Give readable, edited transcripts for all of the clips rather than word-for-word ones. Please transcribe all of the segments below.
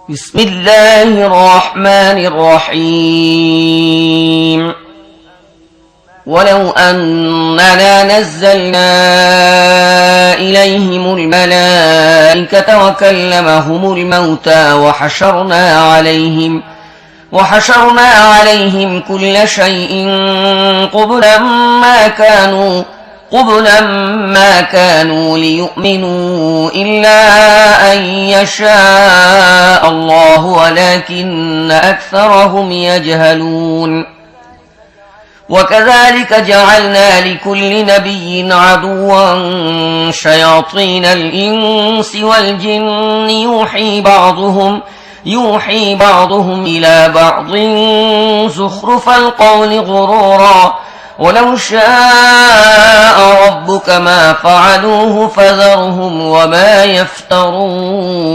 بسم الله الرحمن الرحيم ولو أننا نزلنا إليهم الملائكة وكلمهم الموتى وحشرنا عليهم كل شيء قبلا ما كانوا ليؤمنوا إلا أن يشاء الله ولكن أكثرهم يجهلون وكذلك جعلنا لكل نبي عدوا شياطين الإنس والجن يوحي بعضهم إلى بعض زخرف القول غرورا ولو شاء ربك ما فعلوه فذرهم وما يفترون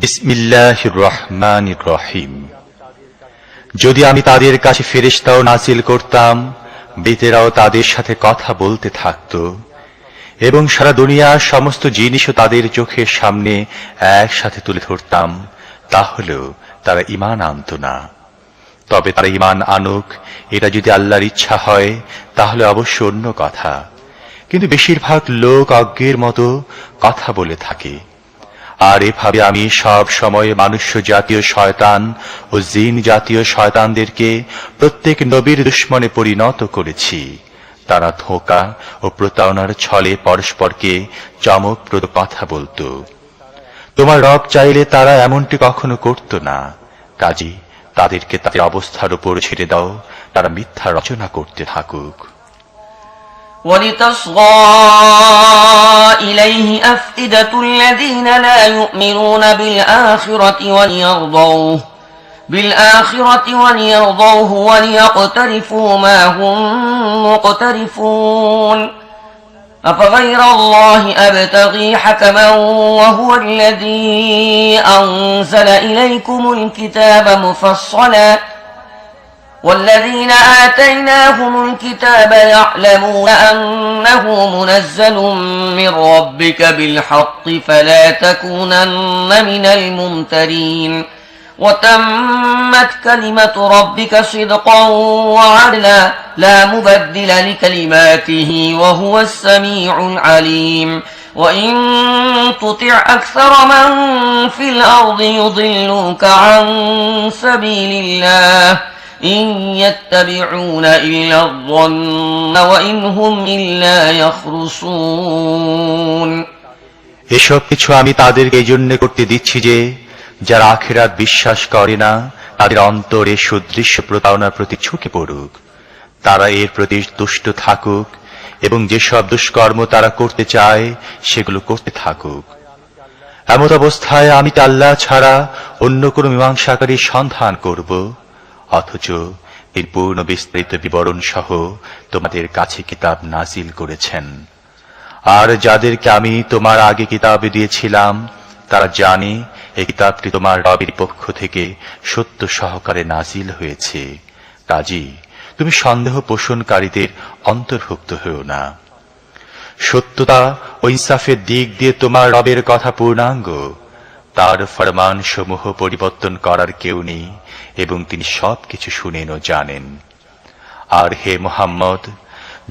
বিসমিল্লাহির রহমানির রহিম। যদি আমি তাদের কাছে ফেরেশতাও নাজিল করতাম, মৃতেরাও তাদের সাথে কথা বলতে থাকত এবং সারা দুনিয়ার সমস্ত জিনিসও তাদের চোখের সামনে একসাথে তুলে ধরতাম, তাহলেও তারা ঈমান আনত না। তবে তারা ঈমান আনুক, এটা যদি আল্লাহর ইচ্ছা হয় তাহলে অবশ্য অন্য কথা। কিন্তু বেশিরভাগ লোক অজ্ঞের মতো কথা বলে থাকে। আর এভাবে আমি সব সময় মনুষ্য জাতীয় শয়তান ও জিন জাতীয় শয়তানদেরকে প্রত্যেক নবীর দুশমনে পরিণত করেছি। তারা ধোঁকা ও প্রতারণার ছলে পরস্পরকে চমকপ্রদ কথা বলতো। তোমার রব চাইলে তারা এমনটি কখনো করত না। কাজী তাদেরকে তাদের অবস্থার উপর ছেড়ে দাও, তারা মিথ্যা রচনা করতে থাকুক। ولتصغى إليه أفئدة الذين لا يؤمنون بالآخرة وليرضوه وليقترفوا ما هم مقترفون أفغير الله أبتغي حكما وهو الذي أنزل إليكم الكتاب مفصلا والذين آتيناهم الكتاب يعلمون أنه منزل من ربك بالحق فلا تكونن من الممترين وتمت كلمة ربك صدقا وعدلا لا مبدل لكلماته وهو السميع العليم وإن تطع أكثر من في الأرض يضلوك عن سبيل الله إن يتبعون إلا الظن وإن هم إلا يخرصون এসব কিছু আমি তাদেরকে এই জন্য করতে দিচ্ছি যে যারা আখিরাত বিশ্বাস করে না তাদের অন্তরে সুদৃশ্য প্রতারণার প্রতি ঝুঁকে পড়ুক, তারা এর প্রতি তুষ্ট থাকুক এবং যেসব দুষ্কর্ম তারা করতে চায় সেগুলো করতে থাকুক। এমত অবস্থায় আমি আল্লাহ ছাড়া অন্য কোনো মীমাংসাকারীর সন্ধান করব, অথচ এর পূর্ণ বিস্তৃত বিবরণ সহ তোমাদের কাছে কিতাব নাজিল করেছেন। আর যাদেরকে আমি তোমার আগে কিতাব দিয়েছিলাম তারা জানে এই কিতাবটি তোমার রবের পক্ষ থেকে সত্য সহকারে নাজিল হয়েছে। কাজী তুমি সন্দেহ পোষণকারীদের অন্তর্ভুক্ত হও না। সত্যতা ও ইনসাফের দিক দিয়ে তোমার রবের কথা পূর্ণাঙ্গ। তার ফরমান সমূহ পরিবর্তন করার কেউ নেই এবং তিনি সবকিছু শুনেন ও জানেন। আর হে মুহাম্মদ,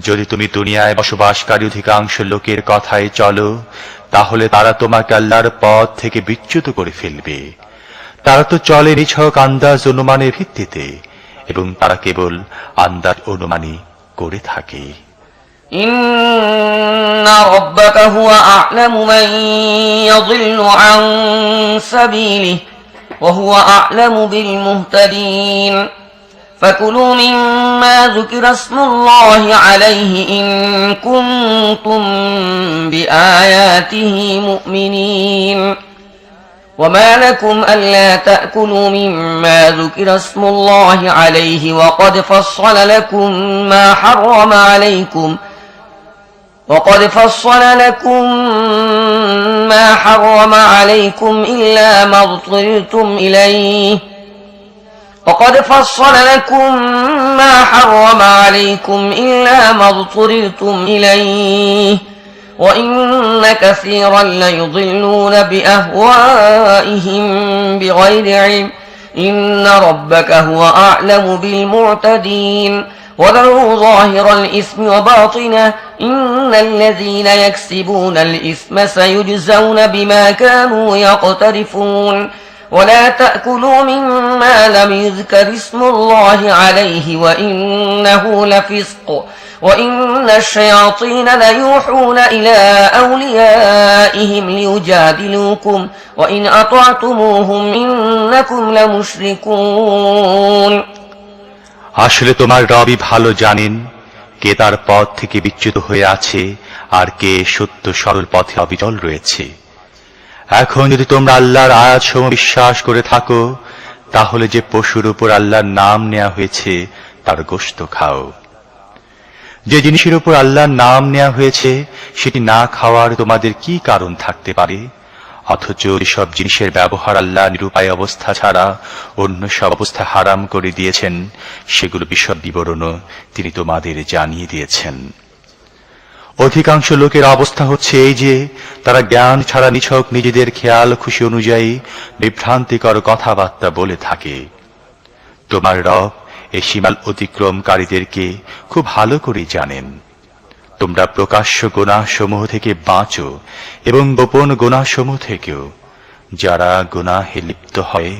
যদি তুমি দুনিয়ায় বসবাসকারী অধিকাংশ লোকের কথায় চলো তাহলে তারা তোমাকে আল্লাহর পথ থেকে বিচ্যুত করে ফেলবে। তারা তো চলে নিছক আন্দাজ অনুমানের ভিত্তিতে এবং তারা কেবল আন্দাজ অনুমানই করে থাকে। ইন্না রাব্বাকা হুয়া আ'লামু মান ইয়াযিল্লু আন সাবিলিহি ওয়া হুয়া আ'লামু বিল মুহতাদিন فكلوا مما ذكر اسم الله عليه إن كنتم بآياته مؤمنين وما لكم ألا تأكلوا مما ذكر اسم الله عليه وقد فصل لكم ما حرم عليكم إلا ما اضطررتم إليه وقد فصل لكم ما حرم عليكم إلا ما اضطررتم إليه وإن كثيرا ليضلون بأهوائهم بغير علم إن ربك هو أعلم بالمعتدين وذروا ظاهر الإثم وباطنه إن الذين يكسبون الإثم سيجزون بما كانوا يقترفون ولا تأكلوا مما لم يذكر اسم الله عليه وإنه لفسق وإن الشياطين ليوحون إلى أوليائهم ليجادلوكم وإن أطعتموهم إنكم لمشركون আসলে তোমার রবই ভালো জানেন কে তার পথ থেকে বিচ্যুত হয়ে আছে আর কে সত্য সরল পথে অবিচল রয়েছে। এখন যদি তোমরা আল্লাহর আয়াতসমূহ বিশ্বাস করে থাকো তাহলে যে পশুর উপর আল্লাহর নাম নেওয়া হয়েছে তার গোশত খাও। যে জিনিসের উপর আল্লাহর নাম নেওয়া হয়েছে সেটি না খাওয়ার তোমাদের কি কারণ থাকতে পারে? অথচ এসব জিনিসের ব্যবহার আল্লাহ নিরুপায় অবস্থা ছাড়া অন্য সব অবস্থা হারাম করে দিয়েছেন, সেগুলো বিশদ বিবরণও তিনি তোমাদের জানিয়ে দিয়েছেন। অধিকাংশ লোকের অবস্থা হচ্ছে এই যে তারা জ্ঞান ছাড়া নিছক নিজেদের খেয়াল খুশি অনুযায়ী বিভ্রান্তিকর কথাবার্তা বলে থাকে। তোমার রব এই সীমাল অতিক্রমকারীদেরকে খুব ভালো করে জানেন। তোমরা প্রকাশ্য গুনাহসমূহ থেকে বাঁচো এবং গোপন গুনাহসমূহ থেকেও। যারা গুনাহে লিপ্ত হয়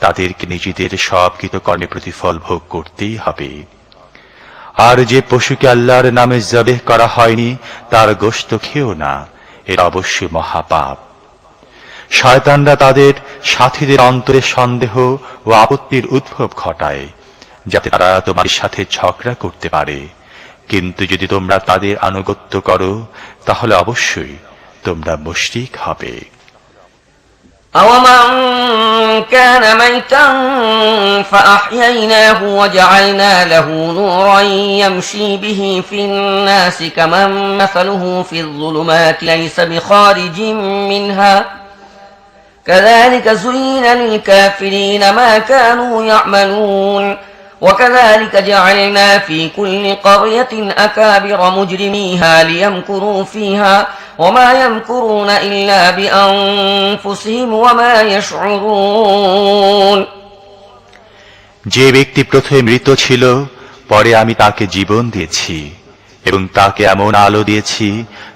তাদেরকে নিজেদের সব কৃতকর্মের প্রতিফল ভোগ করতেই হবে। আর যে পশুকে আল্লাহর নামে জবেহ করা হয়নি তার গোশত খেও না, এর অবশ্যই মহাপাপ। শয়তানরা তাদের সাথীদের অন্তরে সন্দেহ ও আপত্তির উদ্ভব ঘটায় যাতে তারা তোমার সাথে ঝগড়া করতে পারে, কিন্তু যদি তোমরা তাদের আনুগত্য করো তাহলে অবশ্যই তোমরা মুশরিক হবে। أَوَمَنْ كَانَ مَيْتًا فَأَحْيَيْنَاهُ وَجَعَلْنَا لَهُ نُورًا يَمْشِي بِهِ فِي النَّاسِ كَمَنْ مَثَلُهُ فِي الظُّلُمَاتِ لَيْسَ بِخَارِجٍ مِنْهَا كَذَلِكَ زُيِّنَ لِلْكَافِرِينَ مَا كَانُوا يَعْمَلُونَ وَكَذَلِكَ جَعَلْنَا فِي كُلِّ قَرْيَةٍ أَكَابِرَ مُجْرِمِيهَا لِيَمْكُرُوا فِيهَا وَمَا يَمْكُرُونَ إِلَّا بِأَنفُسِهِمْ وَمَا يَشْعُرُونَ যে ব্যক্তি প্রথমে মৃত ছিল পরে আমি তাকে জীবন দিয়েছি এবং তাকে এমন আলো দিয়েছি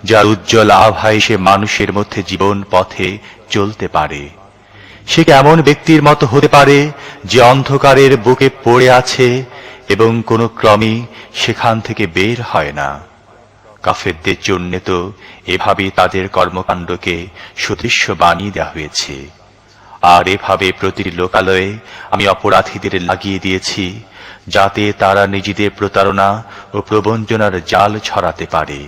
যার উজ্জ্বল আভায় সে মানুষের মধ্যে জীবন পথে চলতে পারে। সে এমন ব্যক্তির মতো হতে পারে যে অন্ধকারের বুকে পড়ে আছে এবং কোনো ক্রমে সেখান থেকে বের হয় না। কাফেরদের জন্য তো এভাবে তাদের কর্মকাণ্ডকে সুদৃশ্য বানিয়ে দেওয়া হয়েছে। আর এভাবে প্রতিটি লোকালয়ে আমি অপরাধীদের লাগিয়ে দিয়েছি যাতে তারা নিজেদের প্রতারণা ও প্রবঞ্চনার জাল ছড়াতে পারে।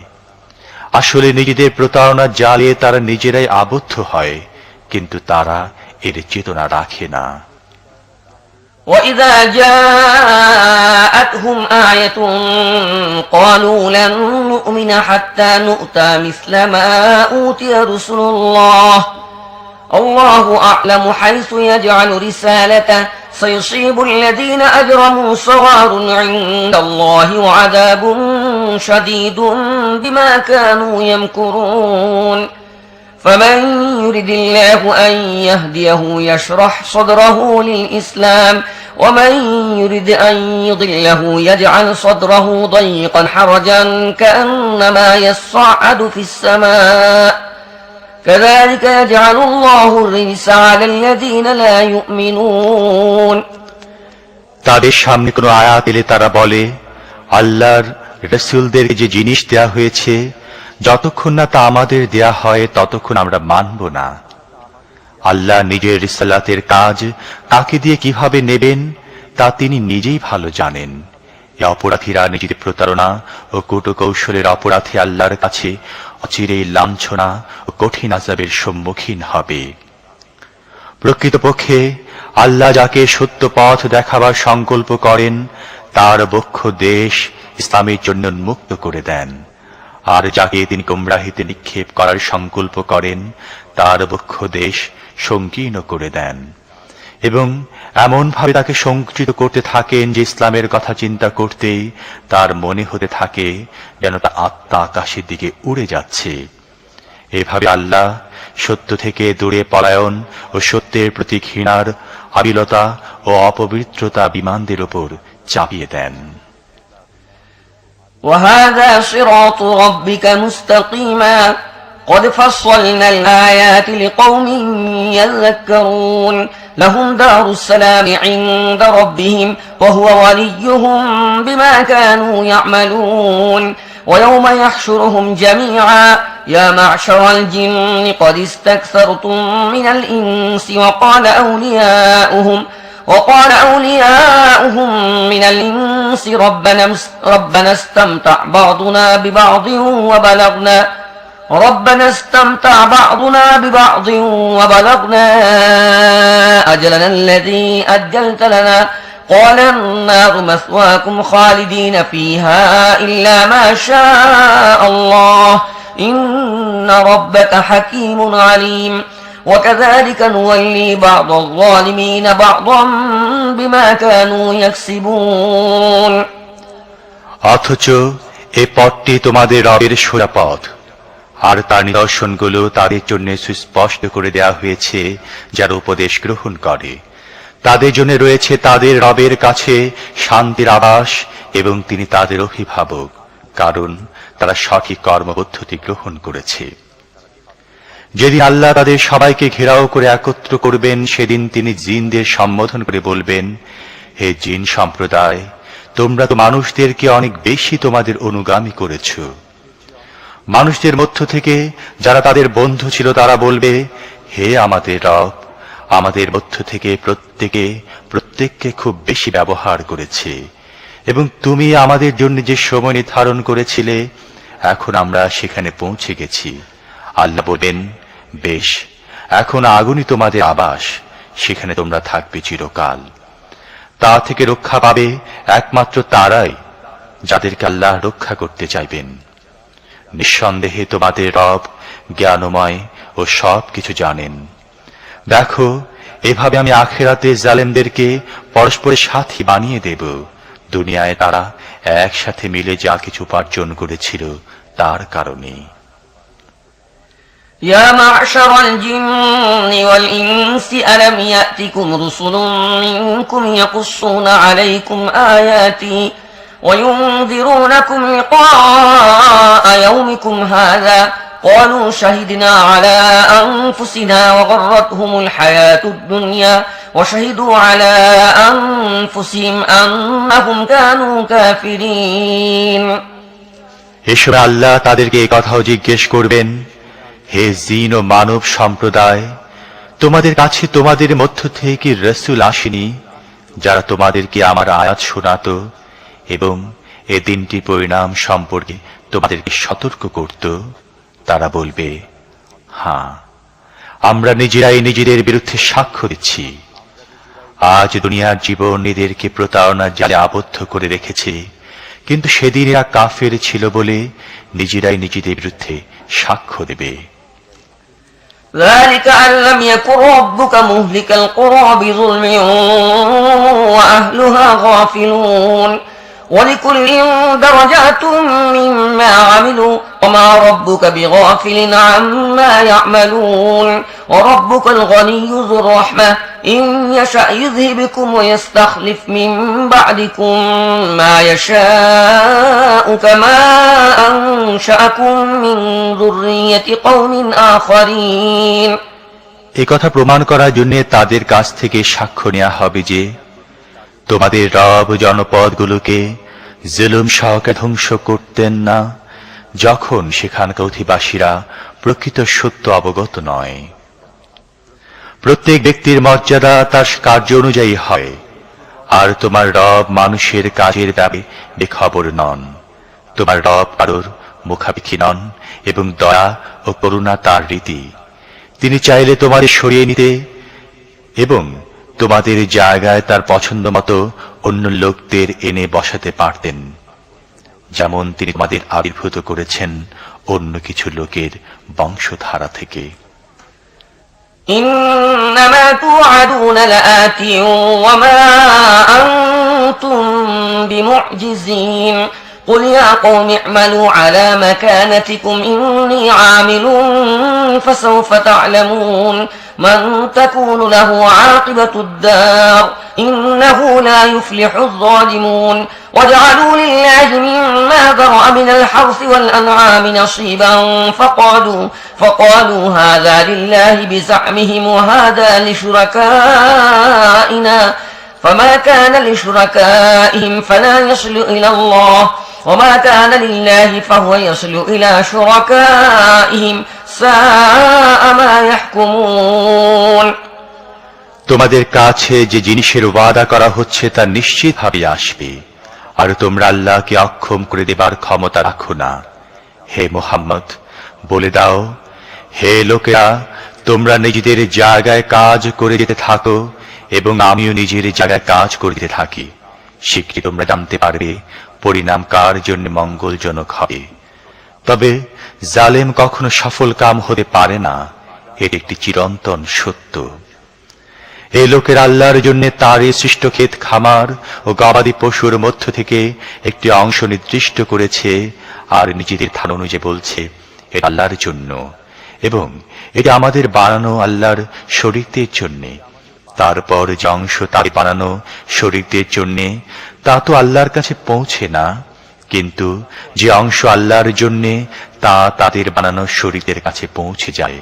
আসলে নিজেদের প্রতারণার জালে তারা নিজেরাই আবদ্ধ হয়, কিন্তু তারা এর চেতনা রাখে না। وَإِذَا جَاءَتْهُمْ آيَةٌ قَالُوا لَن نُّؤْمِنَ حَتَّى نُؤْتَىٰ مِثْلَ مَا أُوتِيَ رُسُلُ اللَّهِ اللَّهُ أَعْلَمُ حَيْثُ يَجْعَلُ رِسَالَتَهُ سَيُصِيبُ الَّذِينَ أَجْرَمُوا صَغَارٌ عِندَ اللَّهِ وَعَذَابٌ شَدِيدٌ بِمَا كَانُوا يَمْكُرُونَ فمن يرد الله أن يهديه يشرح صدره للإسلام ومن يرد أن يضله يجعل صدره ضيقا حرجا كأنما يصعد في السماء كذلك يجعل الله الرجس على الذين لا يؤمنون তাদের সামনে কোনো আয়াত এলে তারা বলে, আল্লাহর রাসূলদেরকে যে জিনিস দেয়া হয়েছে যতক্ষণ না তা আমাদের দেয়া হয় ততক্ষণ আমরা মানব না। আল্লাহ নিজের রিসালাতের কাজ তাকে দিয়ে কিভাবে নেবেন তা তিনি নিজেই ভালো জানেন। এই অপরাধীরা নিজেদের প্রতারণা ও কূটকৌশলের অপরাধে আল্লাহর কাছে অচিরেই লাঞ্ছনা ও কঠিন আযাবের সম্মুখীন হবে। প্রকৃতপক্ষে আল্লাহ যাকে সত্য পথ দেখাবার সংকল্প করেন তার বক্ষ দেশ ইসলামের জন্য উন্মুক্ত করে দেন, আর যাকে তিনি গোমরাহিতে নিক্ষেপ করার সংকল্প করেন তার বক্ষ দেশ সংকীর্ণ করে দেন এবং এমনভাবে তাকে সংকুচিত করতে থাকেন যে ইসলামের কথা চিন্তা করতেই তার মনে হতে থাকে যেন তার আত্মা আকাশের দিকে উড়ে যাচ্ছে। এভাবে আল্লাহ সত্য থেকে দূরে পলায়ন ও সত্যের প্রতি ঘৃণার আবিলতা ও অপবিত্রতা বিমানদের উপর চাপিয়ে দেন। وهذا صراط ربك مستقيما قد فصلنا الآيات لقوم يذكرون لهم دار السلام عند ربهم وهو وليهم بما كانوا يعملون ويوم يحشرهم جميعا يا معشر الجن قد استكثرتم من الإنس وقال أولياؤهم من الإنس ربنا استمتع بعضنا ببعض وبلغنا أجلنا الذي أجلت لنا قال النار مثواكم خالدين فيها إلا ما شاء الله إن ربك حكيم عليم وكذلك نولي بعض الظالمين بعضا بما كانوا يكسبون অথচ এই পথটি তোমাদের রবের সোজা পথ, আর তার নিদর্শনগুলো তাদের জন্য সুস্পষ্ট করে দেওয়া হয়েছে যারা উপদেশ গ্রহণ করে। তাদের জন্য রয়েছে তাদের রবের কাছে শান্তির আবাস এবং তিনি তাদের অভিভাবক, কারণ তারা সঠিক কর্মপদ্ধতি গ্রহণ করেছে। যেদিন আল্লাহ তাদের সবাইকে ঘেরাও করে একত্র করবেন, সেদিন তিনি জিনদের সম্বোধন করে বলবেন, হে জিন সম্প্রদায়, তোমরা তো মানুষদেরকে অনেক বেশি তোমাদের অনুগামী করেছ। মানুষদের মধ্য থেকে যারা তাদের বন্ধু ছিল তারা বলবে, হে আমাদের রব, আমাদের মধ্য থেকে প্রত্যেককে খুব বেশি ব্যবহার করেছে এবং তুমি আমাদের জন্য যে সময় নির্ধারণ করেছিলে এখন আমরা সেখানে পৌঁছে গেছি। আল্লাহ বলেন, বেশ, এখন আগুনই তোমাদের আবাস, সেখানে তোমরা থাকবে চিরকাল। তা থেকে রক্ষা পাবে একমাত্র তারাই যাদেরকে আল্লাহ রক্ষা করতে চাইবেন। নিঃসন্দেহে তোমাদের রব জ্ঞানময় ও সব কিছু জানেন। দেখো, এভাবে আমি আখিরাতে জালেমদেরকে পরস্পরের সাথী বানিয়ে দেব। দুনিয়ায় তারা একসাথে মিলে যা কিছু উপার্জন করেছিল তার কারণে। يا معشر الجن والإنس ألم يأتكم رسل منكم يقصون عليكم آياتي وينذرونكم لقاء يومكم هذا قالوا شهدنا على أنفسنا وغرتهم الحياة الدنيا وشهدوا على أنفسهم أنهم كانوا كافرين এসব আল্লাহ তাদেরকে এই কথাও জিজ্ঞেস করবেন, হে জিন ও মানব সম্প্রদায়, তোমাদের কাছে তোমাদের মধ্য থেকে রাসূল আসেনি যারা তোমাদেরকে আমার আয়াত শোনাতো এবং এ দিনটির পরিণাম সম্পর্কে তোমাদেরকে সতর্ক করত? তারা বলবে, হ্যাঁ, আমরা নিজেরাই নিজেদের বিরুদ্ধে সাক্ষ্য দিচ্ছি। আজ দুনিয়ার জীবন এদেরকে প্রতারণার জালে আবদ্ধ করে রেখেছে, কিন্তু সেদিন এরা কাফের ছিল বলে নিজেরাই নিজেদের বিরুদ্ধে সাক্ষ্য দেবে। ذلك أن لم يكن ربك مهلك القرى بظلم وأهلها غافلون ولكل درجات مما عملوا وما ربك بغافل عما يعملون وربك الغني ذو الرحمة إن يشأ يذهبكم ويستخلف من بعدكم ما يشاء كما أنشأكم من ذرية قوم آخرين এই কথা প্রমাণ করার জন্য তাদের কাছ থেকে সাক্ষ্য নেওয়া হবে যে তোমাদের রব জনপদগুলোকে জুলুম সহকারে ধ্বংস করতেন না যখন সেখানকার অধিবাসীরা প্রকৃত সত্য অবগত নয়। প্রত্যেক ব্যক্তির মর্যাদা তার কার্য অনুযায়ী হয়, আর তোমার রব মানুষের কাজের ব্যাপারে বেখবর নন। তোমার রব কারোর মুখাপেক্ষী নন এবং দয়া ও করুণা তার রীতি। তিনি চাইলে তোমাদের সরিয়ে নিতে এবং তোমাদের জায়গায় তার পছন্দ মতো অন্য লোকদের এনে বসাতে পারতেন, যেমন তিনি তোমাদের আবির্ভূত করেছেন অন্য কিছু লোকের বংশধারা থেকে। إنما توعدون لآت وما أنتم بمعجزين قل يا قوم اعملوا على مكانتكم إني عامل فسوف تعلمون من تكون له عاقبة الدار إنه لا يفلح الظالمون وجعلوا لله مما ذرأ من الحرث والأنعام نصيبا فقالوا هذا لله بزعمهم وهذا لشركائنا فما كان لشركائهم فلا يصل إلى الله وما كان لله فهو يصل إلى شركائهم ساء ما يحكمون তোমাদের কাছে যে জিনিসের ওয়াদা করা হচ্ছে তা নিশ্চিতভাবে আসবে, আর তোমরা আল্লাহকে অক্ষম করে দেবার ক্ষমতা রাখো না। হে মুহাম্মদ, বলে দাও, হে লোকেরা, তোমরা নিজেদের জায়গায় কাজ করে যেতে থাকো এবং আমিও নিজের জায়গায় কাজ করে যেতে থাকি। শীঘ্রই তোমরা জানতে পারবে পরিণাম কার জন্য মঙ্গলজনক হবে। তবে জালেম কখনো সফল কাম হতে পারে না, এটি একটি চিরন্তন সত্য। এই লোকের আল্লাহর জন্য তার সৃষ্ট ক্ষেত খামার ও গবাদি পশুর মধ্য থেকে একটি অংশ নির্দিষ্ট করেছে, আর নিজেদের ধারণা অনুযায়ী বলছে এটা আল্লাহর জন্য এবং এটা আমাদের বানানো আল্লাহর শরীকদের জন্য। তারপর যে অংশ তাদের বানানো শরীকদের জন্য তা তো আল্লাহর কাছে পৌঁছে না, কিন্তু যে অংশ আল্লাহর জন্য তা তাদের বানানো শরীকদের কাছে পৌঁছে যায়।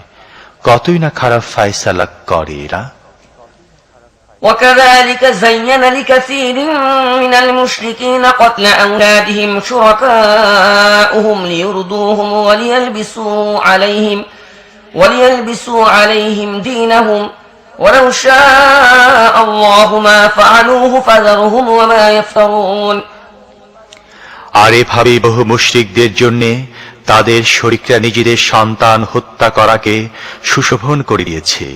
কতই না খারাপ ফয়সালা করে এরা। وكذلك زين لكثير من المشركين قتل أولادهم شركاؤهم ليردوهم وليلبسوا عليهم دينهم ولو شاء الله ما فعلوه فذرهم وما يفترون আর এভাবে বহু মুশরিকদের জন্য তাদের শরীকরা নিজেদের সন্তান হত্যা করাকে সুশোভন করে দিয়েছে,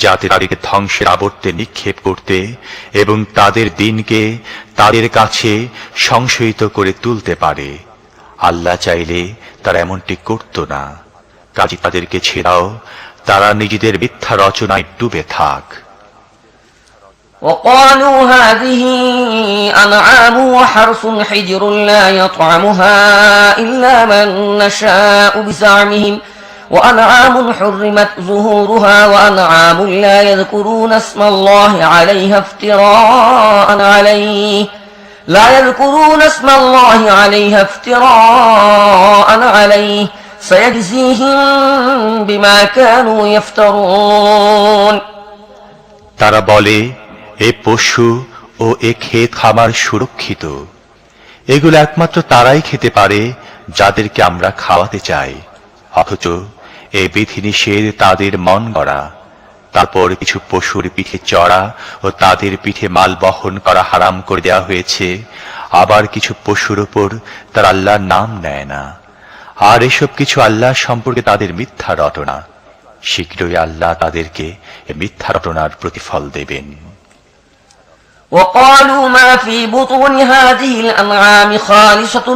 যাতে তাদেরকে ধ্বংসের আবর্তে নিক্ষেপ করতে এবং তাদের দিনকে তাদের কাছে সংশয়িত করে তুলতে পারে। আল্লাহ চাইলে তারা এমনটি করত না। কাজে তাদেরকে ছেড়াও, তারা নিজেদের মিথ্যা রচনায় ডুবে থাক। وقالوا هذه أنعام وحرث حجر لا يطعمها إلا من نشاء بزعمهم وأنعام حرمت ظهورها وأنعام لا يذكرون اسم الله عليها افتراء عليه سيجزيهم بما كانوا يفترون তারা বলে, এ পশু ও এ ক্ষেত খামার সুরক্ষিত, এগুলো একমাত্র তারাই খেতে পারে যাদেরকে আমরা খাওয়াতে চাই। অথচ এই বিধিনিষেধ তাদের মন গড়া। তারপর কিছু পশুর পিঠে চড়া ও তাদের পিঠে মাল বহন করা হারাম করে দেওয়া হয়েছে। আবার কিছু পশুর উপর তার আল্লাহর নাম নেয় না। আর এসব কিছু আল্লাহ সম্পর্কে তাদের মিথ্যা রটনা। শীঘ্রই আল্লাহ তাদেরকে মিথ্যা রটনার প্রতিফল দেবেন। وقالوا ما في بطون هذه الأنعام خالصة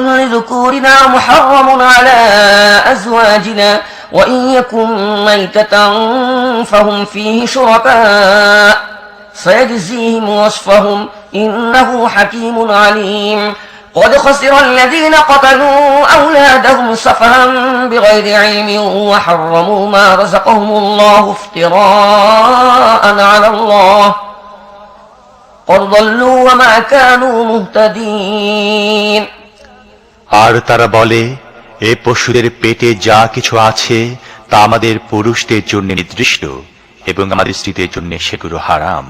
لذكورنا محرم على أزواجنا وإن يكن ميتة فهم فيه شركاء سيجزيهم وصفهم إنه حكيم عليم قد خسر الذين قتلوا أولادهم سفها بغير علم وحرموا ما رزقهم الله افتراء على الله قد ضلوا وما كانوا مهتدين আর তারা বলে, এ পশুদের পেটে যা কিছু আছে তা আমাদের পুরুষদের জন্য নির্দিষ্ট এবং আমাদের স্ত্রীদের জন্য সেগুলো হারাম।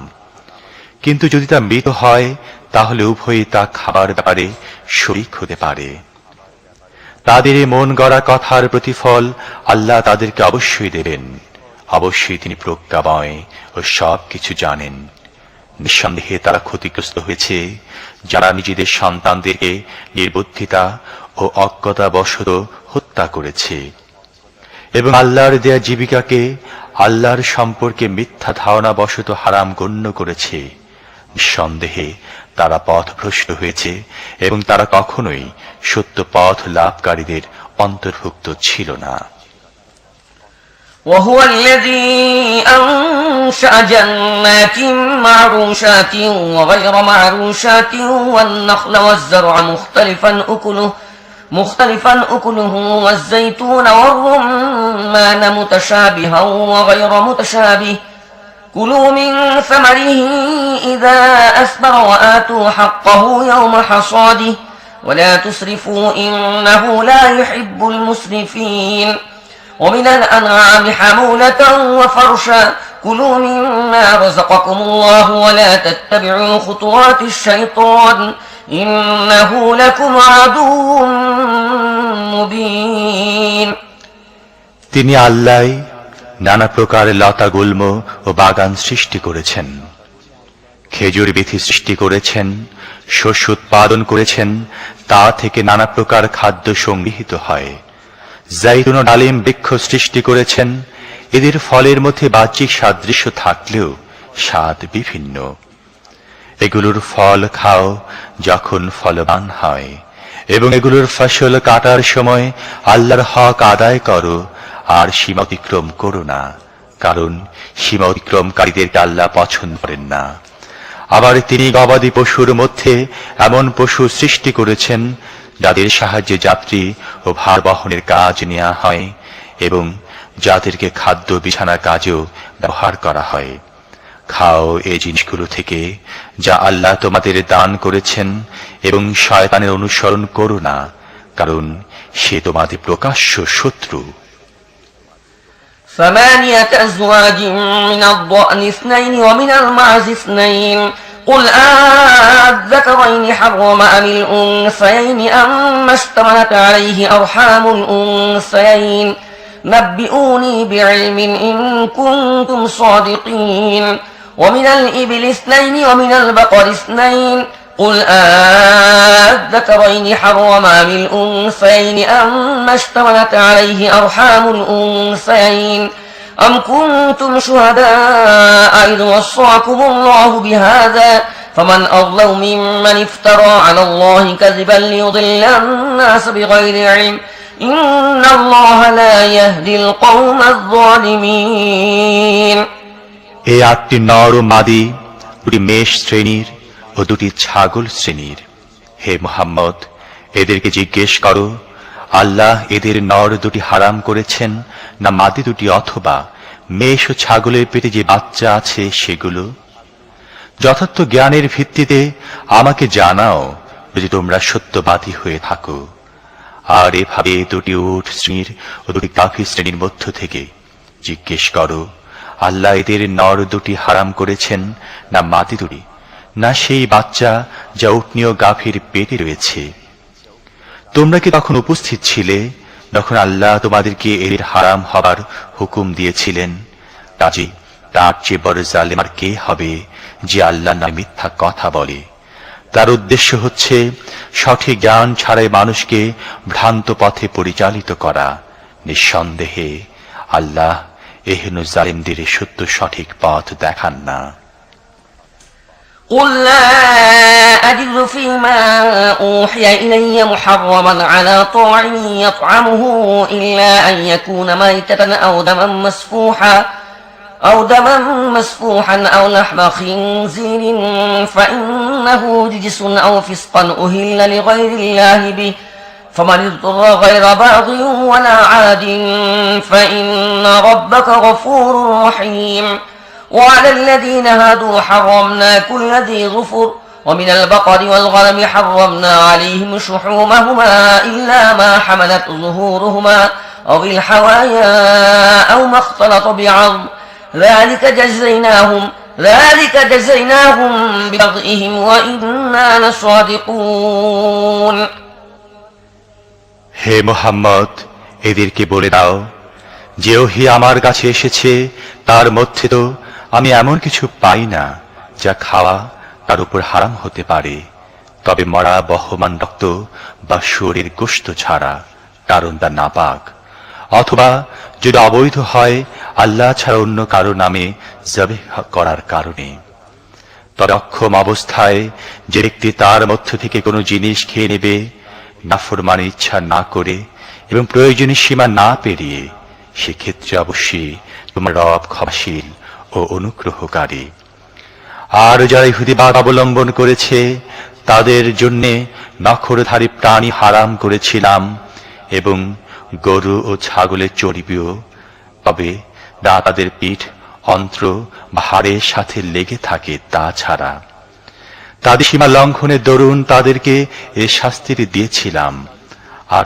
কিন্তু যদি তা মৃত হয় তাহলে উভয়ই তা খাবার ব্যাপারে শরীক হতে পারে। তাদের এই মন গড়া কথার প্রতিফল আল্লাহ তাদেরকে অবশ্যই দেবেন। অবশ্যই তিনি প্রজ্ঞাময় ও সব কিছু জানেন। নিঃসন্দেহে তারা ক্ষতিগ্রস্ত হয়েছে যারা নিজেদের সন্তানদেরকে নির্বুদ্ধিতা ও অজ্ঞতাবশত হত্যা করেছে এবং আল্লাহর দেয়া জীবিকাকে আল্লাহর সম্পর্কে মিথ্যা ধারণাবশত হারাম গণ্য করেছে। নিঃসন্দেহে তারা পথভ্রষ্ট হয়েছে এবং তারা কখনোই সত্য পথ লাভকারীদের অন্তর্ভুক্ত ছিল না। وهو الذي وأنشأ جنات معروشات وغير معروشات والنخل والزرع مختلفا أكله والزيتون والرمان متشابها وغير متشابه كلوا من ثمره إذا أثمر وآتوا حقه يوم حصاده ولا تسرفوا إنه لا يحب المسرفين ومن الأنعام حمولة وفرشا كلوا مما رزقكم الله ولا تتبعوا خطوات الشيطان إنه لكم عدو مبين তিনি আল্লাহ নানা প্রকার লতা গুল্ম ও বাগান সৃষ্টি করেছেন, খেজুর বিথি সৃষ্টি করেছেন, শস্য উৎপাদন করেছেন, তা থেকে নানা প্রকার খাদ্য সংগৃহীত হয়। জাইতুন ও ডালিম বৃক্ষ সৃষ্টি করেছেন, এদের ফলের মধ্যে বাহ্যিক সাদৃশ্য থাকলেও স্বাদ বিভিন্ন। এগুলোর ফল খাও যখন ফলবান হয়, এবং এগুলোর ফসল কাটার সময় আল্লাহর হক আদায় করো আর সীমা অতিক্রম করো না, কারণ সীমা অতিক্রমকারীদেরকে আল্লাহ পছন্দ করেন না। আবার তিনি গবাদি পশুর মধ্যে এমন পশু সৃষ্টি করেছেন যাদের সাহায্যে যাত্রী ও ভার বহনের কাজ নেওয়া হয় এবং যাদেরকে খাদ্য বিছানার কাজেও ব্যবহার করা হয়। খাও এই জিনিসগুলো থেকে যা আল্লাহ তোমাদের দান করেছেন, এবং শয়তানের অনুসরণ করো না, কারণ সে তোমাদের প্রকাশ্য শত্রু। ثمانية أزواج من الضأن اثنين ومن المعز اثنين قل أذكرين حرم أم الأنثيين أما اشتملت عليه أرحام الأنثيين نبئوني بعلم إن كنتم صادقين ومن الإبل اثنين ومن البقر اثنين قل أذكرين حرم أم الأنثيين أما اشتملت عليه أرحام الأنثيين أم كنتم شهداء إذ وصاكم الله بهذا فمن أظلم ممن افترى على الله كذبا ليضل الناس بغير علم إن الله لا يهدي القوم الظالمين এই 8টি নর ও মাদি, 2টি মেষ শ্রেণীর ও 2টি ছাগল শ্রেণীর। হে মুহাম্মদ, এদেরকে জিজ্ঞেস করো, আল্লাহ এদের নর 2টি হারাম করেছেন না মাদি 2টি, অথবা মেষ ও ছাগলের পেটে যে বাচ্চা আছে সেগুলো? যথার্থ জ্ঞানের ভিত্তিতে আমাকে জানাও যদি তোমরা সত্যবাদী হয়ে থাকো। আর এভাবে 2টি উট শ্রেণীর ও 2টি গাভী শ্রেণীর মধ্য থেকে জিজ্ঞেস করো, আল্লাহ এদের নর 2টি হারাম করেছেন না মাদি 2টি, না সেই বাচ্চা যা উটনী ও গাভীর পেটে রয়েছে? তোমরা কি তখন উপস্থিত ছিলে যখন আল্লাহ তোমাদেরকে এর হারাম হবার হুকুম দিয়েছিলেন? কাজে তার চেয়ে বড় জালেম আর কে হবে যে আল্লাহর নামে মিথ্যা কথা বলে? তার উদ্দেশ্য হচ্ছে সঠিক জ্ঞান ছাড়াই মানুষকে ভ্রান্ত পথে পরিচালিত করা। নিঃসন্দেহে আল্লাহ এহেন জালিমদের সত্য সঠিক পথ দেখান না। قل لا أجد فيما أوحي إلي محرما على طاعم يطعمه إلا أن يكون ميتة أو دما مسفوحا أو لحم خنزير فإنه رجس أو فسقا أهل لغير الله به فمن اضطر غير باغ ولا عاد فإن ربك غفور رحيم وعلى الذين هادوا حرمنا كل ذي ظفر ومن البقر والغنم حرمنا عليهم شحومهما إلا ما حملت ظهورهما أو الحوايا أو ما اختلط بعظم ذلك جزيناهم ببغيهم وإنا لصادقون হে মুহাম্মদ, এদেরকে বলে দাও, যে ওহী আমার কাছে এসেছে তার মধ্যে তো আমি এমন কিছু পাই না যা খাওয়া তার উপর হারাম হতে পারে, তবে মরা বহমান রক্ত বা শুয়োরের গোশত ছাড়া, কারণ তা নাপাক, অথবা যদি অবৈধ হয় আল্লাহ ছাড়া অন্য কারো নামে জবেহ করার কারণে। তবে অক্ষম অবস্থায় যে ব্যক্তি তার মধ্য থেকে কোনো জিনিস খেয়ে নেবে নাফরমানের ইচ্ছা না করে এবং প্রয়োজনীয় সীমা না পেরিয়ে, সেক্ষেত্রে অবশ্যই তোমার রব ক্ষমাশীল ও ও অনুগ্রহকারী। আর যারা ইহুদিবাদ অবলম্বন করেছে তাদের জন্যে নখরধারী প্রাণী হারাম করেছিলাম এবং গরু ও ছাগলের চর্বিও, তবে যা তাদের পিঠ, অন্ত্র বা হাড়ের সাথে লেগে থাকে তা ছাড়া। তাদের সীমা লঙ্ঘনের দরুন তাদেরকে এ শাস্তি দিয়েছিলাম, আর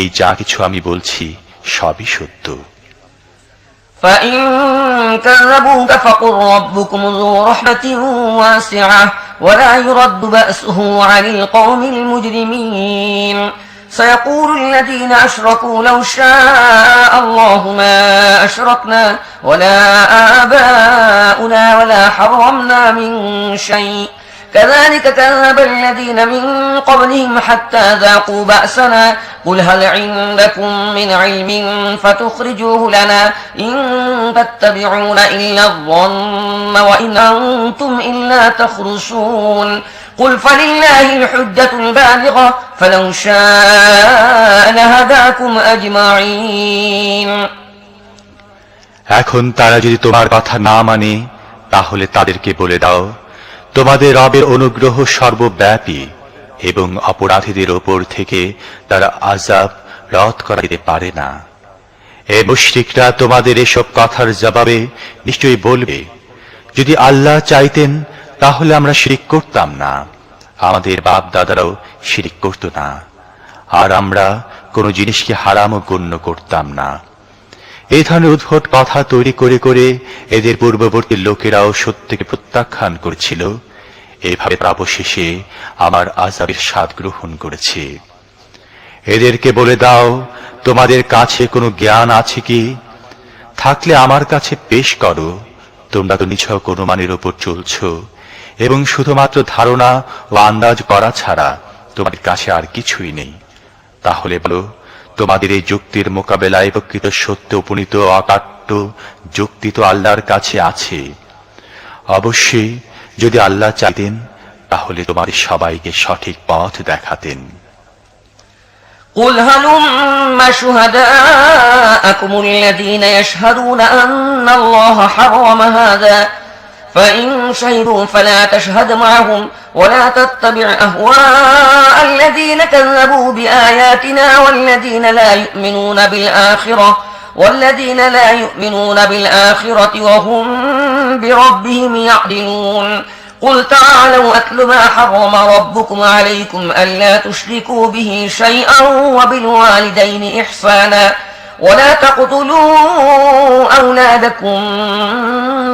এই যা কিছু আমি বলছি সবই সত্য। فإن كذبوك فقل ربكم ذو رحمة واسعة ولا يرد بأسه عن القوم المجرمين سيقول الذين أشركوا لو شاء الله ما أشركنا ولا آباؤنا ولا حرمنا من شيء كذلك كذب الذين من قبلهم حتى ذاقوا بأسنا قل هل عندكم من علم فتخرجوه لنا إن تتبعون إلا الظن وإن أنتم إلا تخرصون قل فلله الحجة البالغة فلو شاء لهداكم أجمعين এখন তারা যদি তোমার কথা না মানে তাহলে তাদেরকে বলে দাও, তোমাদের রবের অনুগ্রহ সর্বব্যাপী এবং অপরাধীদের ওপর থেকে তারা আযাব রদ করা যেতে পারে না। এ মুশরিকরা তোমাদের এসব কথার জবাবে নিশ্চয়ই বলবে, যদি আল্লাহ চাইতেন তাহলে আমরা শিরক করতাম না, আমাদের বাপ দাদারাও শিরক করত না, আর আমরা কোনো জিনিসকে হারামও গণ্য করতাম না। এই ধরনের উদ্ভট কথা তৈরি করে করে এদের পূর্ববর্তী লোকেরাও সত্যকে প্রত্যাখ্যান করেছিল। এভাবে অবশেষে আমার আযাবের স্বাদ গ্রহণ করেছে। এদেরকে বলে দাও, তোমাদের কাছে কোনো জ্ঞান আছে কি? থাকলে আমার কাছে পেশ করো। তোমরা তো নিছক অনুমানের উপর চলছ এবং শুধুমাত্র ধারণা ও আন্দাজ করা ছাড়া তোমাদের কাছে আর কিছুই নেই। তাহলে বলো, তোমাদের এই যুক্তির মোকাবেলায় প্রকৃত সত্য উপনীত অকাট্য যুক্তি তো আল্লাহর কাছে আছে। অবশ্যই যদি আল্লাহ চাইতেন তাহলে তোমাদের সবাইকে সঠিক পথ দেখাতেন। قل هلم شهداءكم الذين يشهدون أن الله حرم هذا فإن شهدوا فلا تشهد معهم ولا تتبع أهواء الذين كذبوا بآياتنا والذين لا يؤمنون بالآخرة وهم بربهم يعدلون قل تعالوا أتل ما حرم ربكم عليكم ألا تشركوا به شيئا وبالوالدين إحسانا ولا تقتلوا أولادكم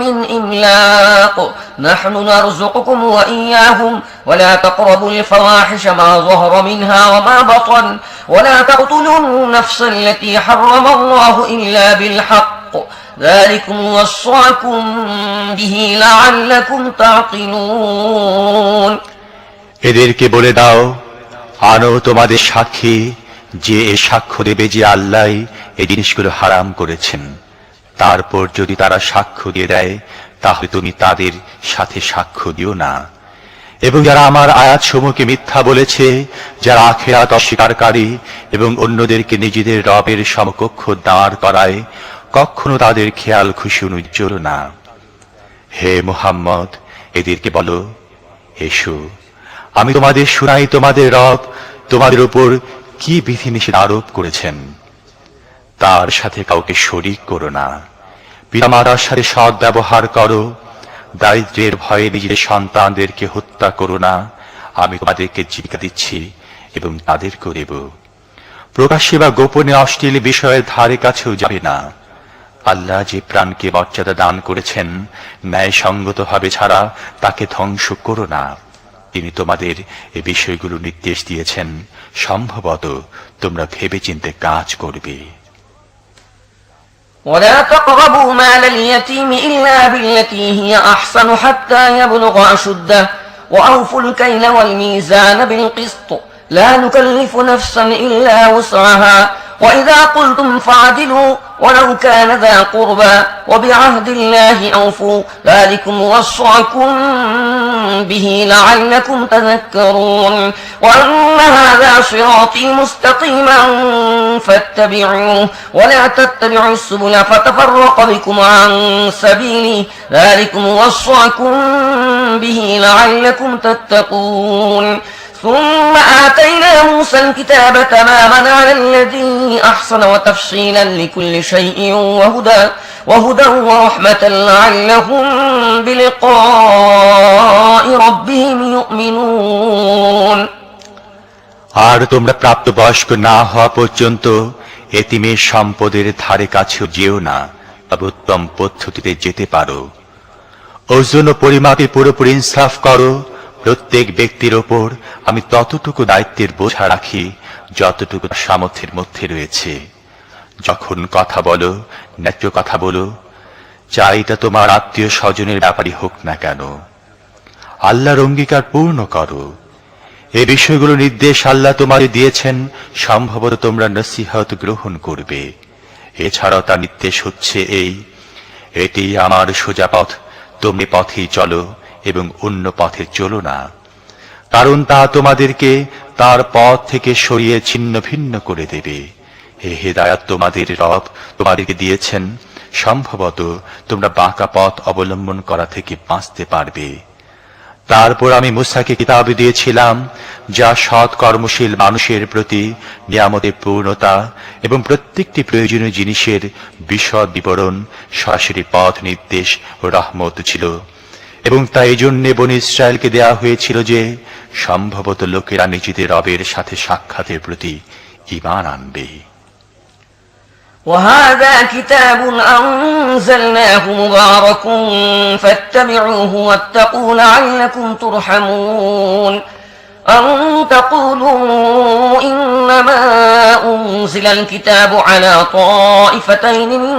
من إملاق نحن نرزقكم وإياهم ولا تقربوا الفواحش ما ظهر منها وما بطن ولا تقتلوا النفس التي حرم الله إلا بالحق ذلكم وصاكم به لعلكم تعقلون এদেরকে বলে দাও, আনো তোমাদের সাক্ষী যে এ সাক্ষ্য দেবে যে আল্লাহ এই জিনিসগুলো হারাম করেছেন। তারপর যদি তারা সাক্ষ্য দিয়ে দেয় তাহলে তুমি তাদের সাথে সাক্ষ্য দিও না। এবং যারা আমার আয়াতসমূহকে মিথ্যা বলেছে, যারা আখিরাত অস্বীকারী এবং অন্যদেরকে নিজেদের রবের সমকক্ষ দাঁড় করায়, কখনো তাদের খেয়াল খুশি উজ্জ্বল না। হে মুহাম্মদ, এদেরকে বলো, এসো আমি তোমাদের শুনাই তোমাদের রব তোমাদের উপর কি বিধিনিষেধ আরোপ করেছেন। তার সাথে কাউকে শরীক করো না, পিতামাতার সাথে সৎ ব্যবহার করো, দারিদ্র্যের ভয়ে নিজেদের সন্তানদেরকে হত্যা করো না। আমি তোমাদেরকে জীবিকা দিচ্ছি এবং তাদেরকেও দেব। প্রকাশ্যে বা গোপনে অশ্লীল বিষয়ের ধারে কাছেও যাবে না। আল্লাহ যে প্রাণকে মর্যাদা দান করেছেন ন্যায়সঙ্গতভাবে ছাড়া তাকে ধ্বংস করো না। তিনি তোমাদের এই বিষয়গুলো নির্দেশ দিয়েছেন, সম্ভবত তোমরা ভেবেচিন্তে কাজ করবে। ولا تقربوا مال اليتيم إلا بالتي هي أحسن حتى يبلغ أشده وأوفوا الكيل والميزان بالقسط لا نكلف نفسا إلا وسعها وإذا قلتم فاعدلوا ولو كان ذا قربى وبعهد الله أوفوا ذلكم وصاكم به لعلكم تذكرون وأن هذا صراطي مستقيما فاتبعوه ولا تتبعوا السبل فتفرق بكم عن سبيله ذلكم وصاكم به لعلكم تتقون ثم آتينا موسى الكتاب تماما على الذي أحسن وتفصيلا لكل شيء وهدى ورحمة لعلهم بلقاء ربهم يؤمنون আর তোমরা প্রাপ্তবয়স্ক না হওয়া পর্যন্ত এতিমের সম্পদের ধারে কাছেও যেও না, তবে উত্তম পদ্ধতিতে যেতে পারো। ওজন ও পরিমাপে পুরোপুরি ইনসাফ করো। প্রত্যেক ব্যক্তির ওপর আমি ততটুকু দায়িত্বের বোঝা রাখি যতটুকু সামর্থ্যের মধ্যে রয়েছে। যখন কথা বলো, ন্যায্য কথা বলো, চাই এটা তোমার আত্মীয় স্বজনের ব্যাপারই হোক না কেন। আল্লাহর অঙ্গীকার পূর্ণ করো। এই বিষয়গুলো নির্দেশ আল্লাহ তোমাদের দিয়েছেন, সম্ভবত তোমরা নসিহত গ্রহণ করবে। এছাড়াও তার নির্দেশ হচ্ছে এটি আমার সোজা পথ, তুমি পথেই চলো এবং অন্য পথে চলো না, কারণ তা তোমাদেরকে তার পথ থেকে সরিয়ে ছিন্ন ভিন্ন করে দেবে। এই হেদায়াত তোমাদের রব তোমাদেরকে দিয়েছেন, সম্ভবত তোমরা বাঁকা পথ অবলম্বন করা থেকে বাঁচতে পারবে। তারপর আমি মুসাকে কিতাব দিয়েছিলাম, যা সৎ কর্মশীল মানুষের প্রতি নিয়ামতের পূর্ণতা এবং প্রত্যেকটি প্রয়োজনীয় জিনিসের বিশদ বিবরণ, সরাসরি পথ নির্দেশ ও রহমত ছিল। এবং তা এই জন্যে বনী ইসরায়েলকে দেয়া হয়েছিল যে সম্ভবত লোকেরা নিজেদের রবের সাথে সাক্ষাতের প্রতি ঈমান আনবে। وهذا كتاب أنزلناه مبارك فاتبعوه واتقوا لعلكم ترحمون أن تقولوا إنما أنزل الكتاب على طائفتين من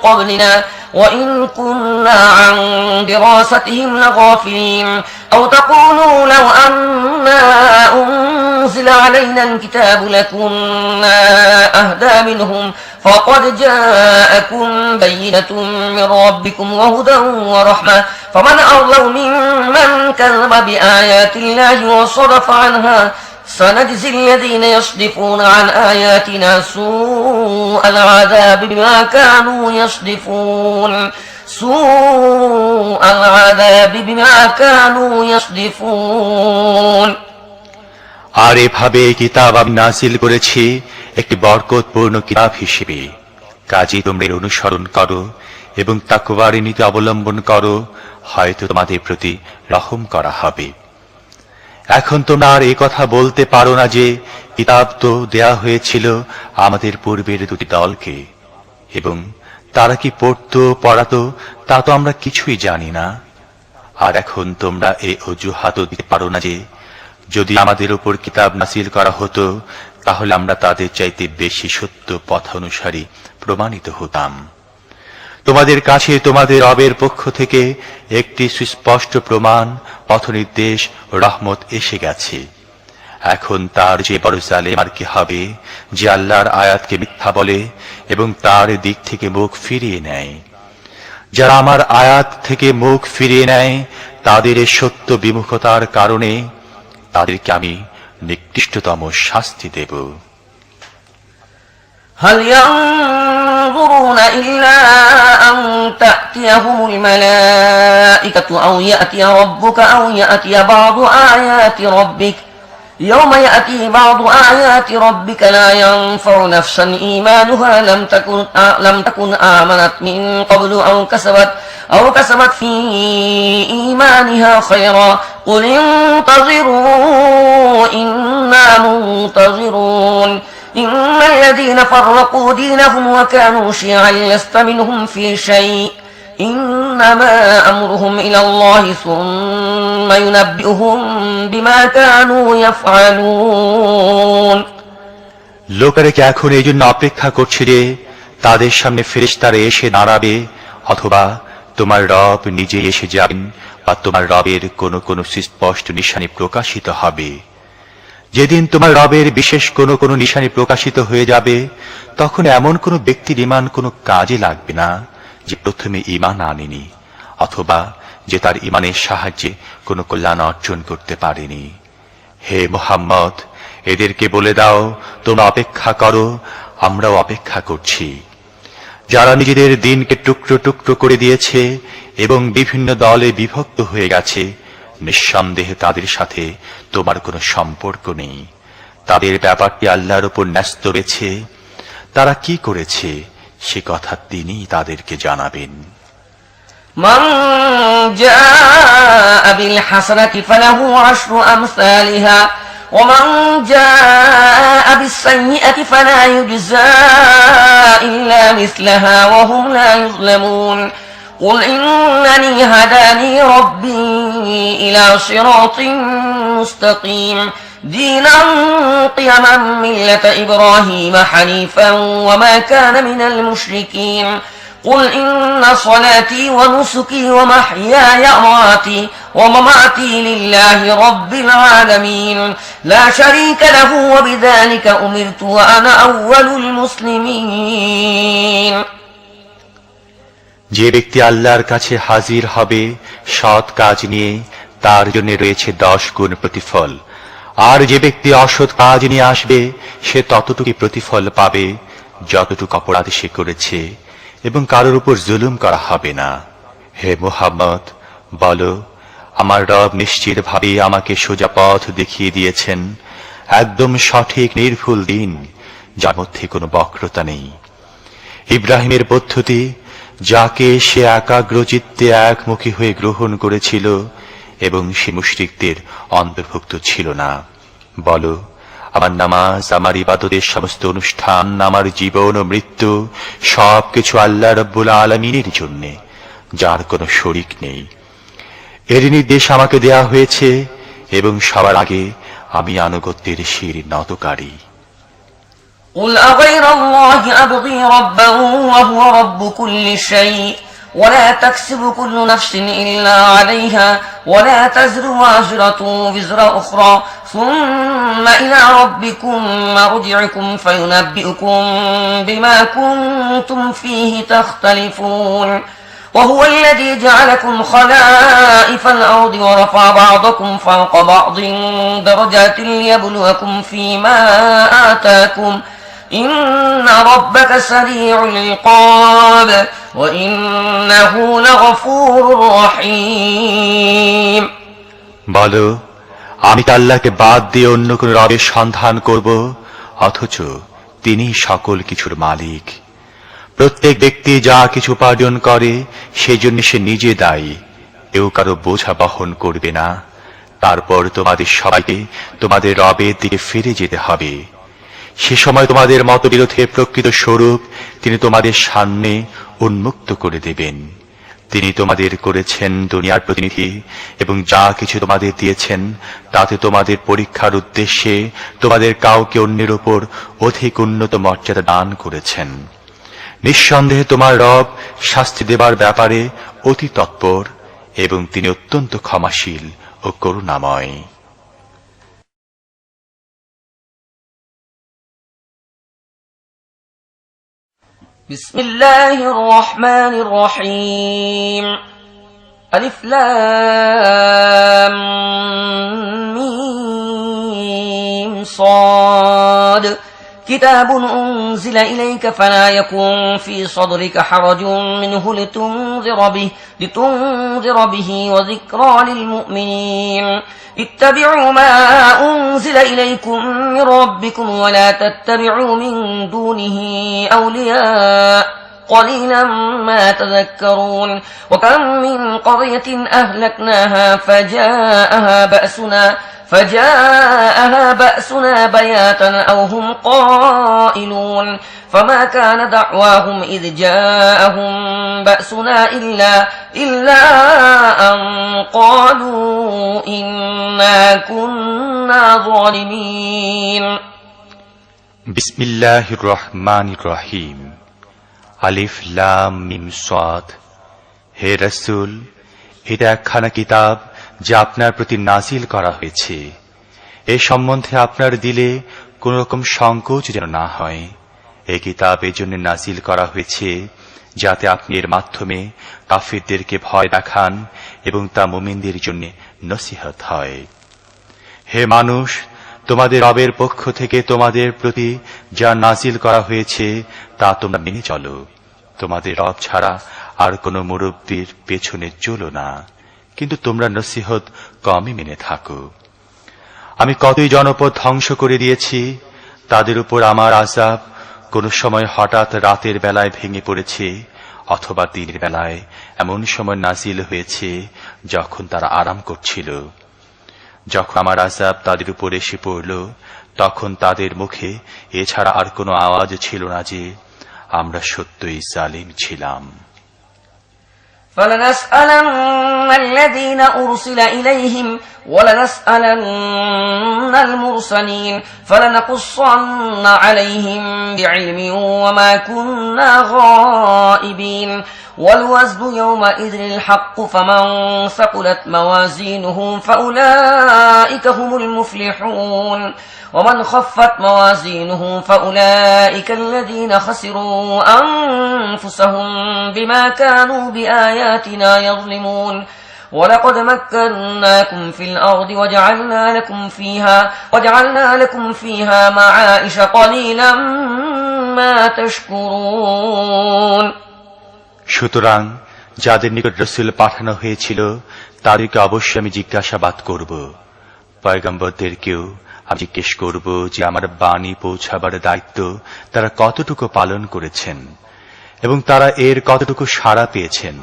قبلنا وإن كنا عن دراستهم لغافلين أو تقولوا لو أنا أنزل علينا الكتاب لكنا أهدى منهم فقد جاءكم بينة من ربكم وهدى ورحمة فمن أظلم ممن كذب بآيات الله وصرف عنها سنجزي الذين يصدفون عن آياتنا سوء العذاب بما كانوا يصدفون আর এভাবে এই কিতাব আমি নাযিল করেছি একটি বরকতপূর্ণ কিতাব হিসেবে। কাজেই তোমরা এর অনুসরণ করো এবং তাকওয়ার নীতি অবলম্বন করো, হয়তো তোমাদের প্রতি রহম করা হবে। এখন তোমরা আর এই কথা বলতে পারো না যে কিতাব তো দেয়া হয়েছিল আমাদের পূর্বের দুটি দলকে, এবং তারা কি পড়তো পড়াতো তা তো আমরা কিছুই জানি না। আর এখন তোমরা এই অজুহাতও দিতে পারো না যে যদি আমাদের উপর কিতাব নাযিল করা হতো তাহলে আমরা তাদের চাইতে বেশি সত্য পথানুসারী প্রমাণিত হতাম। তোমাদের কাছে তোমাদের রবের পক্ষ থেকে একটি সুস্পষ্ট প্রমাণ, পথনির্দেশ ও রহমত এসে গেছে। এখন তার যে বড় জালেম আর কি হবে, যে আল্লাহর আয়াতকে মিথ্যা বলে এবং তার দিক থেকে মুখ ফিরিয়ে নেয়। যারা আমার আয়াত থেকে মুখ ফিরিয়ে নেয় তাদের এই সত্য বিমুখতার কারণে তাদেরকে আমি নিকৃষ্টতম শাস্তি দেব। هل ينظرون إلا أن تأتيهم الملائكة أو يأتي ربك أو يأتي بعض آيات ربك يوم يأتي بعض آيات ربك لا ينفع نفسا إيمانها لم تكن آمنت من قبل أو كسبت في إيمانها خيرا قل انتظروا إنا منتظرون إن الذين فرقوا دينهم وكانوا شيعا لست منهم في شيء إنما أمرهم إلى الله ثم ينبئهم بما كانوا يفعلون লোকেরা কি এখন এই জন্য অপেক্ষা করছে যে তাদের সামনে ফেরেশতারা এসে দাঁড়াবে, অথবা তোমার রব নিজে এসে যাবেন, বা তোমার রবের কোনো কোনো সুস্পষ্ট নিশানি প্রকাশিত হবে? যেদিন তোমার রবের বিশেষ কোনো নিশানি প্রকাশিত হয়ে যাবে, তখন এমন কোনো ব্যক্তির ঈমান কোনো কাজে লাগবে না যে প্রথমে ঈমান আনেনি, অথবা যে তার ঈমানের সাহায্যে কোনো কল্যাণ অর্জন করতে পারেনি। হে মুহাম্মদ, এদেরকে বলে দাও, তোমরা অপেক্ষা করো, আমরাও অপেক্ষা করছি। যারা নিজেদের দিনকে টুকরো টুকরো করে দিয়েছে এবং বিভিন্ন দলে বিভক্ত হয়ে গেছে, নিঃসন্দেহে তাদের সাথে তোমার কোনো সম্পর্ক নেই। তাদের ব্যাপারটি আল্লাহর উপর ন্যস্ত রয়েছে। তারা কি করেছে সে কথা তিনি তাদেরকে জানাবেন। من جاء بالحسنة فله عشر أمثالها ومن جاء بالسيئة فلا يجزى إلا مثلها وهم لا يظلمون قل إنني هداني ربي إلى صراط مستقيم دينا قيما ملة إبراهيم حنيفا وما كان من المشركين قل إن صلاتي ونسكي ومحياي ومماتي لله رب العالمين لا شريك له وبذلك أمرت وأنا أول المسلمين। যে ব্যক্তি আল্লাহর কাছে হাজির হবে সৎ কাজ নিয়ে, তার জন্য রয়েছে 10 গুণ প্রতিফল। আর যে ব্যক্তি অসৎ কাজ নিয়ে আসবে, সে ততটুকুই প্রতিফল পাবে যতটুকু অপরাধ সে করেছে, এবং কারোর উপর জুলুম করা হবে না। হে মুহাম্মদ, বলো, আমার রব নিশ্চিতভাবে আমাকে সোজা পথ দেখিয়ে দিয়েছেন, একদম সঠিক নির্ভুল দিন, যার মধ্যে কোনো বক্রতা নেই। ইব্রাহিমের পদ্ধতি, যাকে সে একাগ্রচিত্তে একমুখী হয়ে গ্রহণ করেছিল এবং সে মুশরিকদের অন্তর্ভুক্ত ছিল না। বলো, আমার নামাজ, আমার ইবাদতের সমস্ত অনুষ্ঠান, আমার জীবন ও মৃত্যু সবকিছু আল্লাহ রাব্বুল আলামিনের জন্য, যার কোনো শরীক নেই। এর নির্দেশ আমাকে দেয়া হয়েছে এবং সবার আগে আমি আনুগত্যের শির নতকারী। قل أغير الله أبغي ربا وهو رب كل شيء ولا تكسب كل نفس إلا عليها ولا تزر وازرة وزر أخرى ثم إلى ربكم مرجعكم فينبئكم بما كنتم فيه تختلفون وهو الذي جعلكم خلائف الأرض ورفع بعضكم فوق بعض درجات ليبلوكم فيما آتاكم إن ربك سريع العقاب وإنه لغفور رحيم। বলো, আমি তো আল্লাহকে বাদ দিয়ে অন্য কোন রবের সন্ধান করব, অথচ তিনি সকল কিছুর মালিক। প্রত্যেক ব্যক্তি যা কিছু উপার্জন করে সেজন্য সে নিজে দায়ী, কেউ কারো বোঝা বহন করবে না। তারপর তোমাদের সবাইকে তোমাদের রবের দিকে ফিরে যেতে হবে। সে সময় তোমাদের মতবিরোধের প্রকৃত স্বরূপ তিনি তোমাদের সামনে উন্মুক্ত করে দেবেন। তিনি তোমাদের করেছেন দুনিয়ার প্রতিনিধি এবং যা কিছু তোমাদের দিয়েছেন তাতে তোমাদের পরীক্ষার উদ্দেশ্যে তোমাদের কাউকে অন্যের উপর অধিক উন্নত মর্যাদা দান করেছেন। নিঃসন্দেহে তোমার রব শাস্তি দেবার ব্যাপারে অতি তৎপর এবং তিনি অত্যন্ত ক্ষমাশীল ও করুণাময়। بسم الله الرحمن الرحيم ألف لام ميم صاد كتاب أنزل إليك فلا يكن في صدرك حرج منه لتنذر به وذكرى للمؤمنين اتبعوا ما أنزل إليكم من ربكم ولا تتبعوا من دونه أولياء قليلا ما تذكرون وكم من قرية أهلكناها فجاءها بأسنا بياتا أو هم قائلون فما كان دعواهم إذ جاءهم بأسنا إلا أن قالوا إنا كنا ظالمين। بسم الله الرحمن الرحيم আলিফ লাম মিম সাদ। হে রাসূল, এটা একখানা কিতাব যা আপনার প্রতি নাজিল করা হয়েছে। এ সম্বন্ধে আপনার দিলে কোন রকম সংকোচ যেন না হয়। এই কিতাব এজন্য নাজিল করা হয়েছে যাতে আপনি এর মাধ্যমে কাফিরদেরকে ভয় দেখান এবং তা মুমিনদের জন্য নসিহত হয়। হে মানুষ, তোমাদের রবের পক্ষ থেকে তোমাদের প্রতি যা নাজিল করা হয়েছে তা তোমরা মেনে চলো। তোমাদের রব ছাড়া আর কোনো মুরব্বির পেছনে চলো না, কিন্তু তোমরা নসিহত কমই মেনে থাকো। আমি কতই জনপদ ধ্বংস করে দিয়েছি, তাদের উপর আমার আযাব কোন সময় হঠাৎ রাতের বেলায় ভেঙে পড়েছে, অথবা দিনের বেলায় এমন সময় নাজিল হয়েছে যখন তারা আরাম করছিল। যখন আমার আযাব তাদের উপর এসে পড়ল, তখন তাদের মুখে এছাড়া আর কোনো আওয়াজ ছিল না যে আমরা সত্যই জালিম ছিলাম। فلنسألن الذين أرسل إليهم ولنسألن المرسلين فلنقصن عليهم بعلم وما كنا غائبين والوزن يومئذ الحق فمن ثقلت موازينه فأولئك هم المفلحون ومن خفت موازينه فأولئك الذين خسروا أنفسهم بما كانوا بآياتنا يظلمون ولقد مكناكم في الأرض وجعلنا لكم فيها معائش قليلا ما تشكرون। সুতরাং যাদের নিকট রাসূল পাঠানো হয়েছিল তাদেরকে অবশ্যই আমি জিজ্ঞাসাবাদ করব। পয়গম্বরদেরকেও আমি জিজ্ঞেস করব যে আমার বাণী পৌঁছাবার দায়িত্ব তারা কতটুকু পালন করেছেন এবং তারা এর কতটুকু সাড়া পেয়েছেন।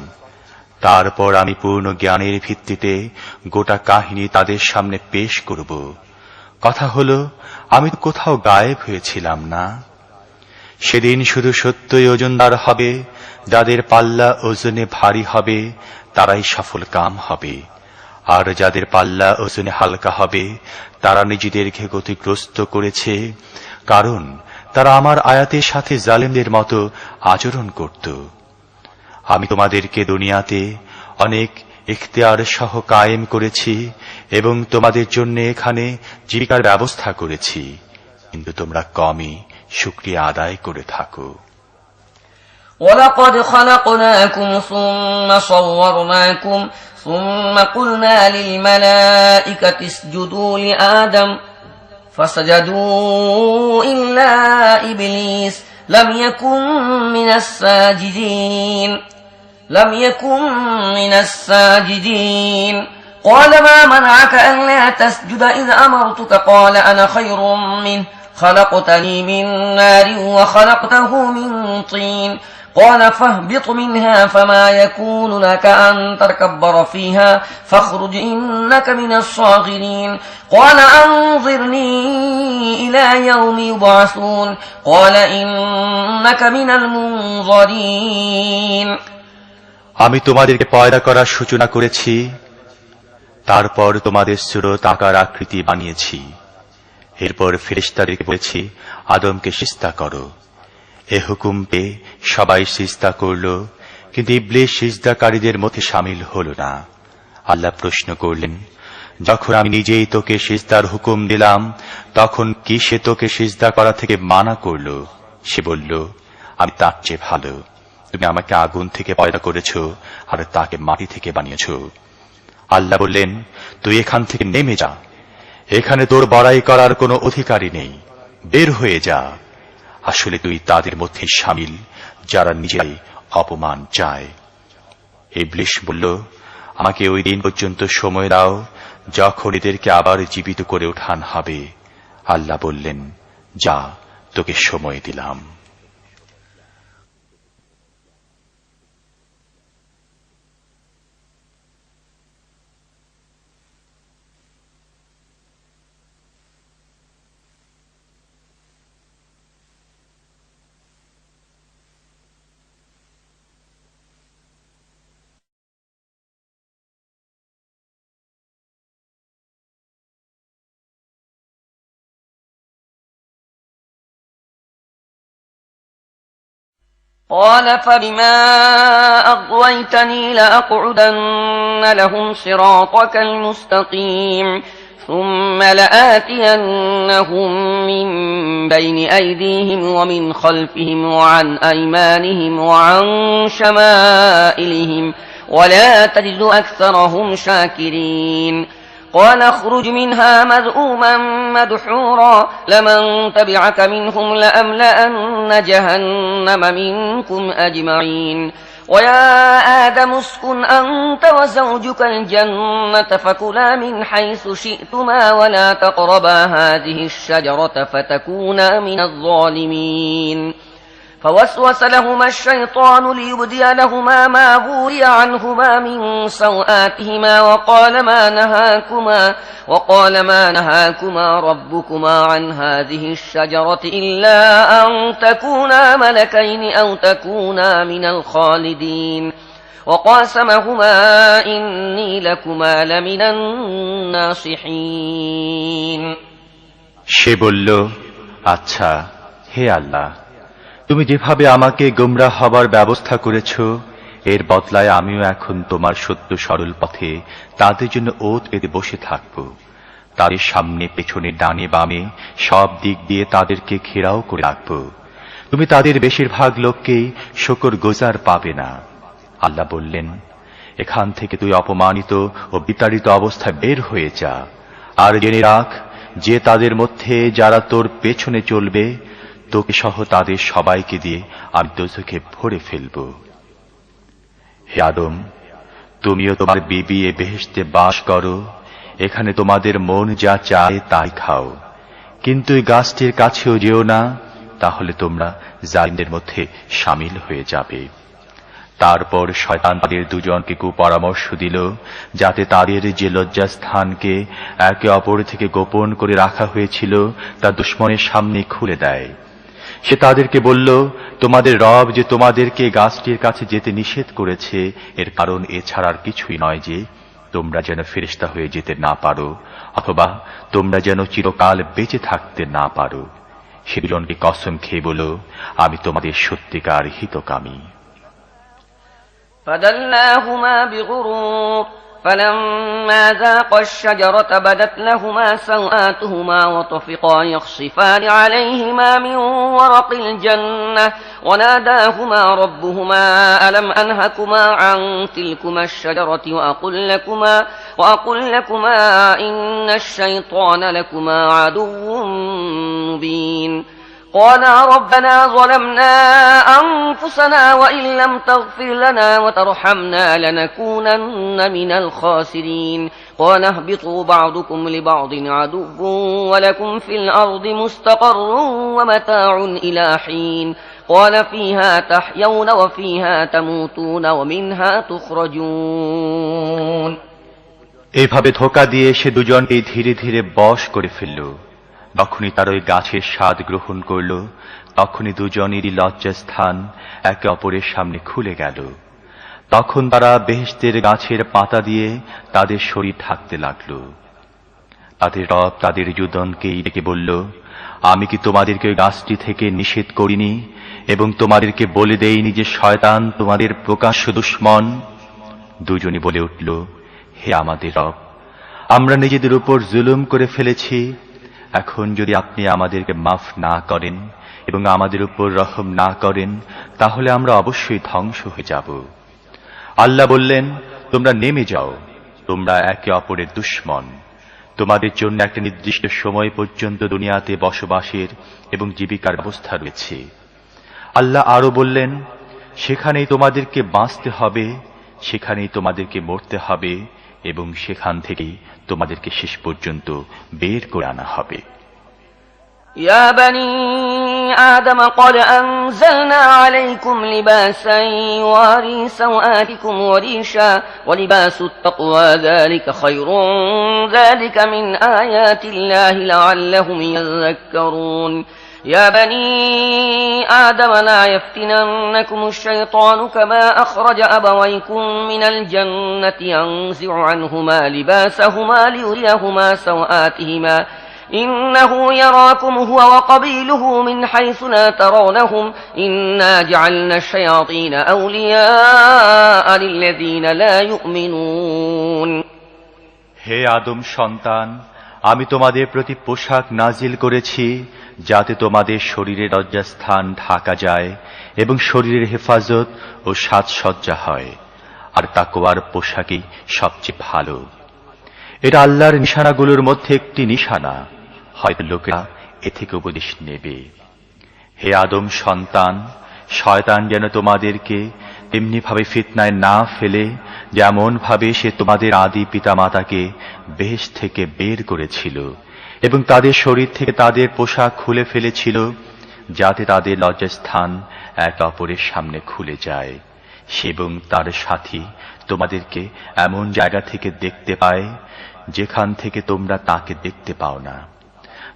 তারপর আমি পূর্ণ জ্ঞানের ভিত্তিতে গোটা কাহিনী তাদের সামনে পেশ করব। কথা হলো, আমি তো কোথাও গায়েব হয়েছিলাম না। সেদিন শুধু সত্যই ওজনদার হবে, যাদের পাল্লা ওজনে ভারী হবে তারাই সফল কাম হবে, আর যাদের পাল্লা ওজনে হালকা হবে তারা নিজেদেরকে ক্ষতিগ্রস্ত করেছে, কারণ তারা আমার আয়াতের সাথে জালেমদের মতো আচরণ করত। আমি তোমাদেরকে দুনিয়াতে অনেক ইখতিয়ার সহ কায়েম করেছি এবং তোমাদের জন্য এখানে জীবিকার ব্যবস্থা করেছি, কিন্তু তোমরা কমই শুকরিয়া আদায় করে থাকো। وَلَقَدْ خَلَقْنَاكُمْ ثُمَّ صَوَّرْنَاكُمْ ثُمَّ قُلْنَا لِلْمَلَائِكَةِ اسْجُدُوا لِآدَمَ فَسَجَدُوا إِلَّا إِبْلِيسَ لَمْ يَكُنْ مِنَ السَّاجِدِينَ قَالَ مَا مَنَعَكَ أَلَّا تَسْجُدَ إِذْ أَمَرْتُكَ قَالَ أَنَا خَيْرٌ مِّنْهُ خلقتني من نار وخلقته من طين قال فاهبط منها فما يكون لك أن تتكبر فيها فاخرج إنك من الصاغرين قال أنظرني إلى يوم يبعثون قال إنك من المنظرين। আমি তোমাদেরকে পয়দা করার সূচনা করেছি, তারপর তোমাদের সুরত আকার আকৃতি বানিয়েছি। এরপর ফেরেশতাদেরকে বলেছি আদমকে সিজদা করো। এ হুকুম পেয়ে সবাই সিজদা করল, কিন্তু ইবলীস সিজদাকারীদের মধ্যে শামিল হল না। আল্লাহ প্রশ্ন করলেন, যখন আমি নিজেই তোকে সিজদার হুকুম দিলাম তখন কি সে তোকে সিজদা করা থেকে মানা করল? সে বলল, আমি তার চেয়ে ভালো। তুমি আমাকে আগুন থেকে পয়দা করেছ আর তাকে মাটি থেকে বানিয়েছ। আল্লাহ বললেন, তুই এখান থেকে নেমে যা, এখানে তোর বড়াই করার কোনো অধিকারই নেই, বের হয়ে যা। আসলে তুই তাদের মধ্যে শামিল যারা নিজেরাই অপমান চায়। ইবলীস বলল, আমাকে ওই দিন পর্যন্ত সময় দাও যখন এদেরকে আবার জীবিত করে ওঠান হবে। আল্লাহ বললেন, যা, তোকে সময় দিলাম। قال فبما أغويتني لأقعدن لهم صراطك المستقيم ثم لآتينهم من بين أيديهم ومن خلفهم وعن أيمانهم وعن شمائلهم ولا تجد أكثرهم شاكرين قال اخرج منها مذءوما مدحورا لمن تبعك منهم لأملأن جهنم منكم أجمعين ويا آدم اسكن أنت وزوجك الجنة فكلا من حيث شئتما ولا تقربا هذه الشجرة فتكونا من الظالمين فوسوس لهما الشيطان ليبدي لهما ما بوري عنهما من سوآتهما وقال ما نهاكما ربكما عن هذه الشجرة إلا أن تكونا ملكين أو تكونا من الخالدين وقاسمهما إني لكما لمن الناصحين সে বলল, আচ্ছা হে আল্লাহ, তুমি যেভাবে আমাকে গোমরাহ হবার ব্যবস্থা করেছ, এর বদলায় আমিও এখন তোমার সত্য সরল পথে তাদের জন্য ওত পেতে বসে থাকব। তাদের সামনে পেছনে ডানে বামে সব দিক দিয়ে তাদেরকে ঘেরাও করে রাখব। তুমি তাদের বেশিরভাগ লোককেই শকর গোজার পাবে না। আল্লাহ বললেন, এখান থেকে তুই অপমানিত ও বিতাড়িত অবস্থায় বের হয়ে যা, আর জেনে রাখ যে তাদের মধ্যে যারা তোর পেছনে চলবে তোকে সহ তাদের সবাইকে দিয়ে আমি দোজখে ভরে ফেলব। হে আদম, তুমিও তোমার বিবি এ বেহেশতে বাস করো, এখানে তোমাদের মন যা চায় তাই খাও, কিন্তু এই গাছটির কাছেও যেও না, তাহলে তোমরা জালিমদের মধ্যে শামিল হয়ে যাবে। তারপর শয়তান তাদের দুজনকে কুপরামর্শ দিল, যাতে তাদের যে লজ্জাস্থানকে একে অপর থেকে গোপন করে রাখা হয়েছিল তা দুশমনের সামনে খুলে দেয়। সে তাদেরকে বলল, তোমাদের রব যে তোমাদেরকে গাছটির কাছে যেতে নিষেধ করেছে, এর কারণ এছাড়া আর কিছুই নয় যে তোমরা যেন ফেরেশতা হয়ে যেতে না পারো, অথবা তোমরা যেন চিরকাল বেঁচে থাকতে না পারো। সে দুজনকে কসম খেয়ে বলল, আমি তোমাদের সত্যিকার হিতকামী। فدلاهما بغرور فلما ذاقا الشجرة بدت لهما سوآتهما وطفقا يخصفان عليهما من ورق الجنة وناداهما ربهما ألم أنهكما عن تلكما الشجرة وأقل لكما إن الشيطان لكما عدو مبين قالا ربنا ظلمنا أنفسنا وإن لم تغفر لنا وترحمنا لنكونن من الخاسرين قال اهبطوا بعضكم لبعض عدو ولكم في الأرض مستقر ومتاع إلى حين قال فيها تحيون وفيها تموتون ومنها تخرجون এভাবে ধোঁকা দিয়ে সে দুজনকে ধীরে ধীরে বশ করে ফেলল। যখনই তার ওই গাছের স্বাদ গ্রহণ করল, তখনই দুজনেরই লজ্জাস্থান একে অপরের সামনে খুলে গেল। তখন তারা বেহেশতের গাছের পাতা দিয়ে তাদের শরীর ঢাকতে লাগল। তাদের রব তাদের দুজনকেই ডেকে বলল, আমি কি তোমাদেরকে ওই গাছটি থেকে নিষেধ করিনি এবং তোমাদেরকে বলে দেইনি যে শয়তান তোমাদের প্রকাশ্য দুশমন? দুজনই বলে উঠল, হে আমাদের রব, আমরা নিজেদের উপর জুলুম করে ফেলেছি। এখন যদি আপনি আমাদেরকে মাফ না করেন এবং আমাদের উপর রহম না করেন, তাহলে আমরা অবশ্যই ধ্বংস হয়ে যাব। আল্লাহ বললেন, তোমরা নেমে যাও, তোমরা একে অপরের দুশমন। তোমাদের জন্য একটা নির্দিষ্ট সময় পর্যন্ত দুনিয়াতে বসবাসের এবং জীবিকার ব্যবস্থা রয়েছে। আল্লাহ আরো বললেন, সেখানেই তোমাদেরকে বাঁচতে হবে, সেখানেই তোমাদেরকে মরতে হবে এবং সেখান থেকেই তোমাদেরকে শেষ পর্যন্ত বের করে আনা হবে। يا بني آدم قد أنزلنا عليكم لباسا يواري سوآتكم وريشا ولباس التقوى ذلك خير ذلك من آيات الله لعلهم يذكرون يا بني آدم لا يفتننكم الشيطان كما أخرج أبويكم من الجنة ينزع عنهما لباسهما ليريهما سوآتهما إنه يراكم هو وقبيله من حيث لا ترونهم إنا جعلنا الشياطين أولياء للذين لا يؤمنون হে আদম সন্তান, আমি তোমাদের প্রতি পোশাক নাজিল করেছি যাতে তোমাদের শরীরের লজ্জাস্থান ঢাকা যায় এবং শরীরের হেফাজত ও সাজসজ্জা হয়, আর তাকওয়ার পোশাকই সবচেয়ে ভালো। এটা আল্লাহর নিশানাগুলোর মধ্যে একটি নিশানা, হয়তো লোকেরা এ থেকে উপদেশ নেবে। হে আদম সন্তান, শয়তান যেন তোমাদেরকে তেমনি ভাবে ফিতনায় না ফেলে যেমন ভাবে সে তোমাদের আদি পিতামাতাকে বেহেশত থেকে বের করেছিল এবং তাদের শরীর থেকে তাদের পোশাক খুলে ফেলেছিল, যাতে তাদের লজ্জাস্থান এক অপরের সামনে খুলে যায়, এবং তার সাথী তোমাদেরকে এমন জায়গা থেকে দেখতে পায় যেখান থেকে তোমরা তাকে দেখতে পাও না।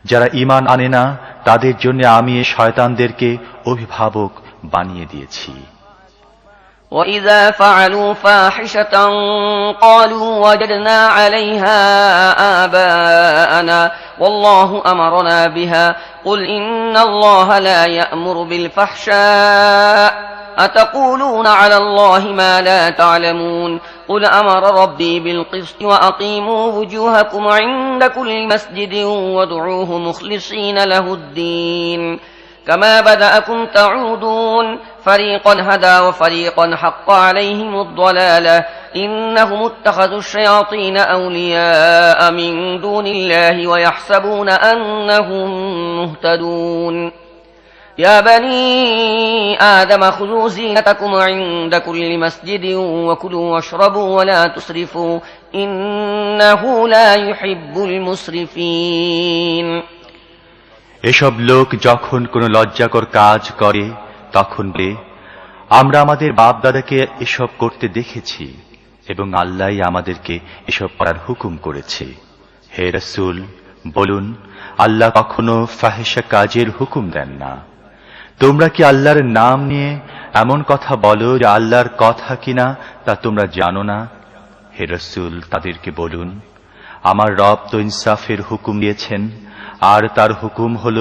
যারা ঈমান আনে না তাদের জন্য আমি এই শয়তানদেরকে অভিভাবক বানিয়ে দিয়েছি। وَإِذَا فَعَلُوا فَاحِشَةً قَالُوا وَجَدْنَا عَلَيْهَا آبَاءَنَا وَاللَّهُ أَمَرَنَا بِهَا قُلْ إِنَّ اللَّهَ لَا يَأْمُرُ بِالْفَحْشَاءِ أَتَقُولُونَ عَلَى اللَّهِ مَا لَا تَعْلَمُونَ قُلْ أَمَرَ رَبِّي بِالْقِسْطِ وَأَقِيمُوا وُجُوهَكُمْ عِندَ كُلِّ مَسْجِدٍ وَادْعُوهُ مُخْلِصِينَ لَهُ الدِّينَ كما بدأكم تعودون فريقا هدى وفريقا حق عليهم الضلالة إنهم اتخذوا الشياطين أولياء من دون الله ويحسبون أنهم مهتدون يا بني آدم خذوا زينتكم عند كل مسجد وكلوا واشربوا ولا تسرفوا إنه لا يحب المسرفين। এসব লোক যখন কোনো লজ্জাকর কাজ করে তখন বলে, আমরা আমাদের বাপ দাদাকে এসব করতে দেখেছি এবং আল্লাহই আমাদেরকে এসব করার হুকুম করেছে। হে রাসূল, বলুন, আল্লাহ কখনো ফাহিশা কাজের হুকুম দেন না। তোমরা কি আল্লাহর নাম নিয়ে এমন কথা বলো যে আল্লাহর কথা কিনা তা তোমরা জানো না? হে রাসূল, তাদেরকে বলুন, আমার রব তো ইনসাফের হুকুম দিয়েছেন, আর তার হুকুম হল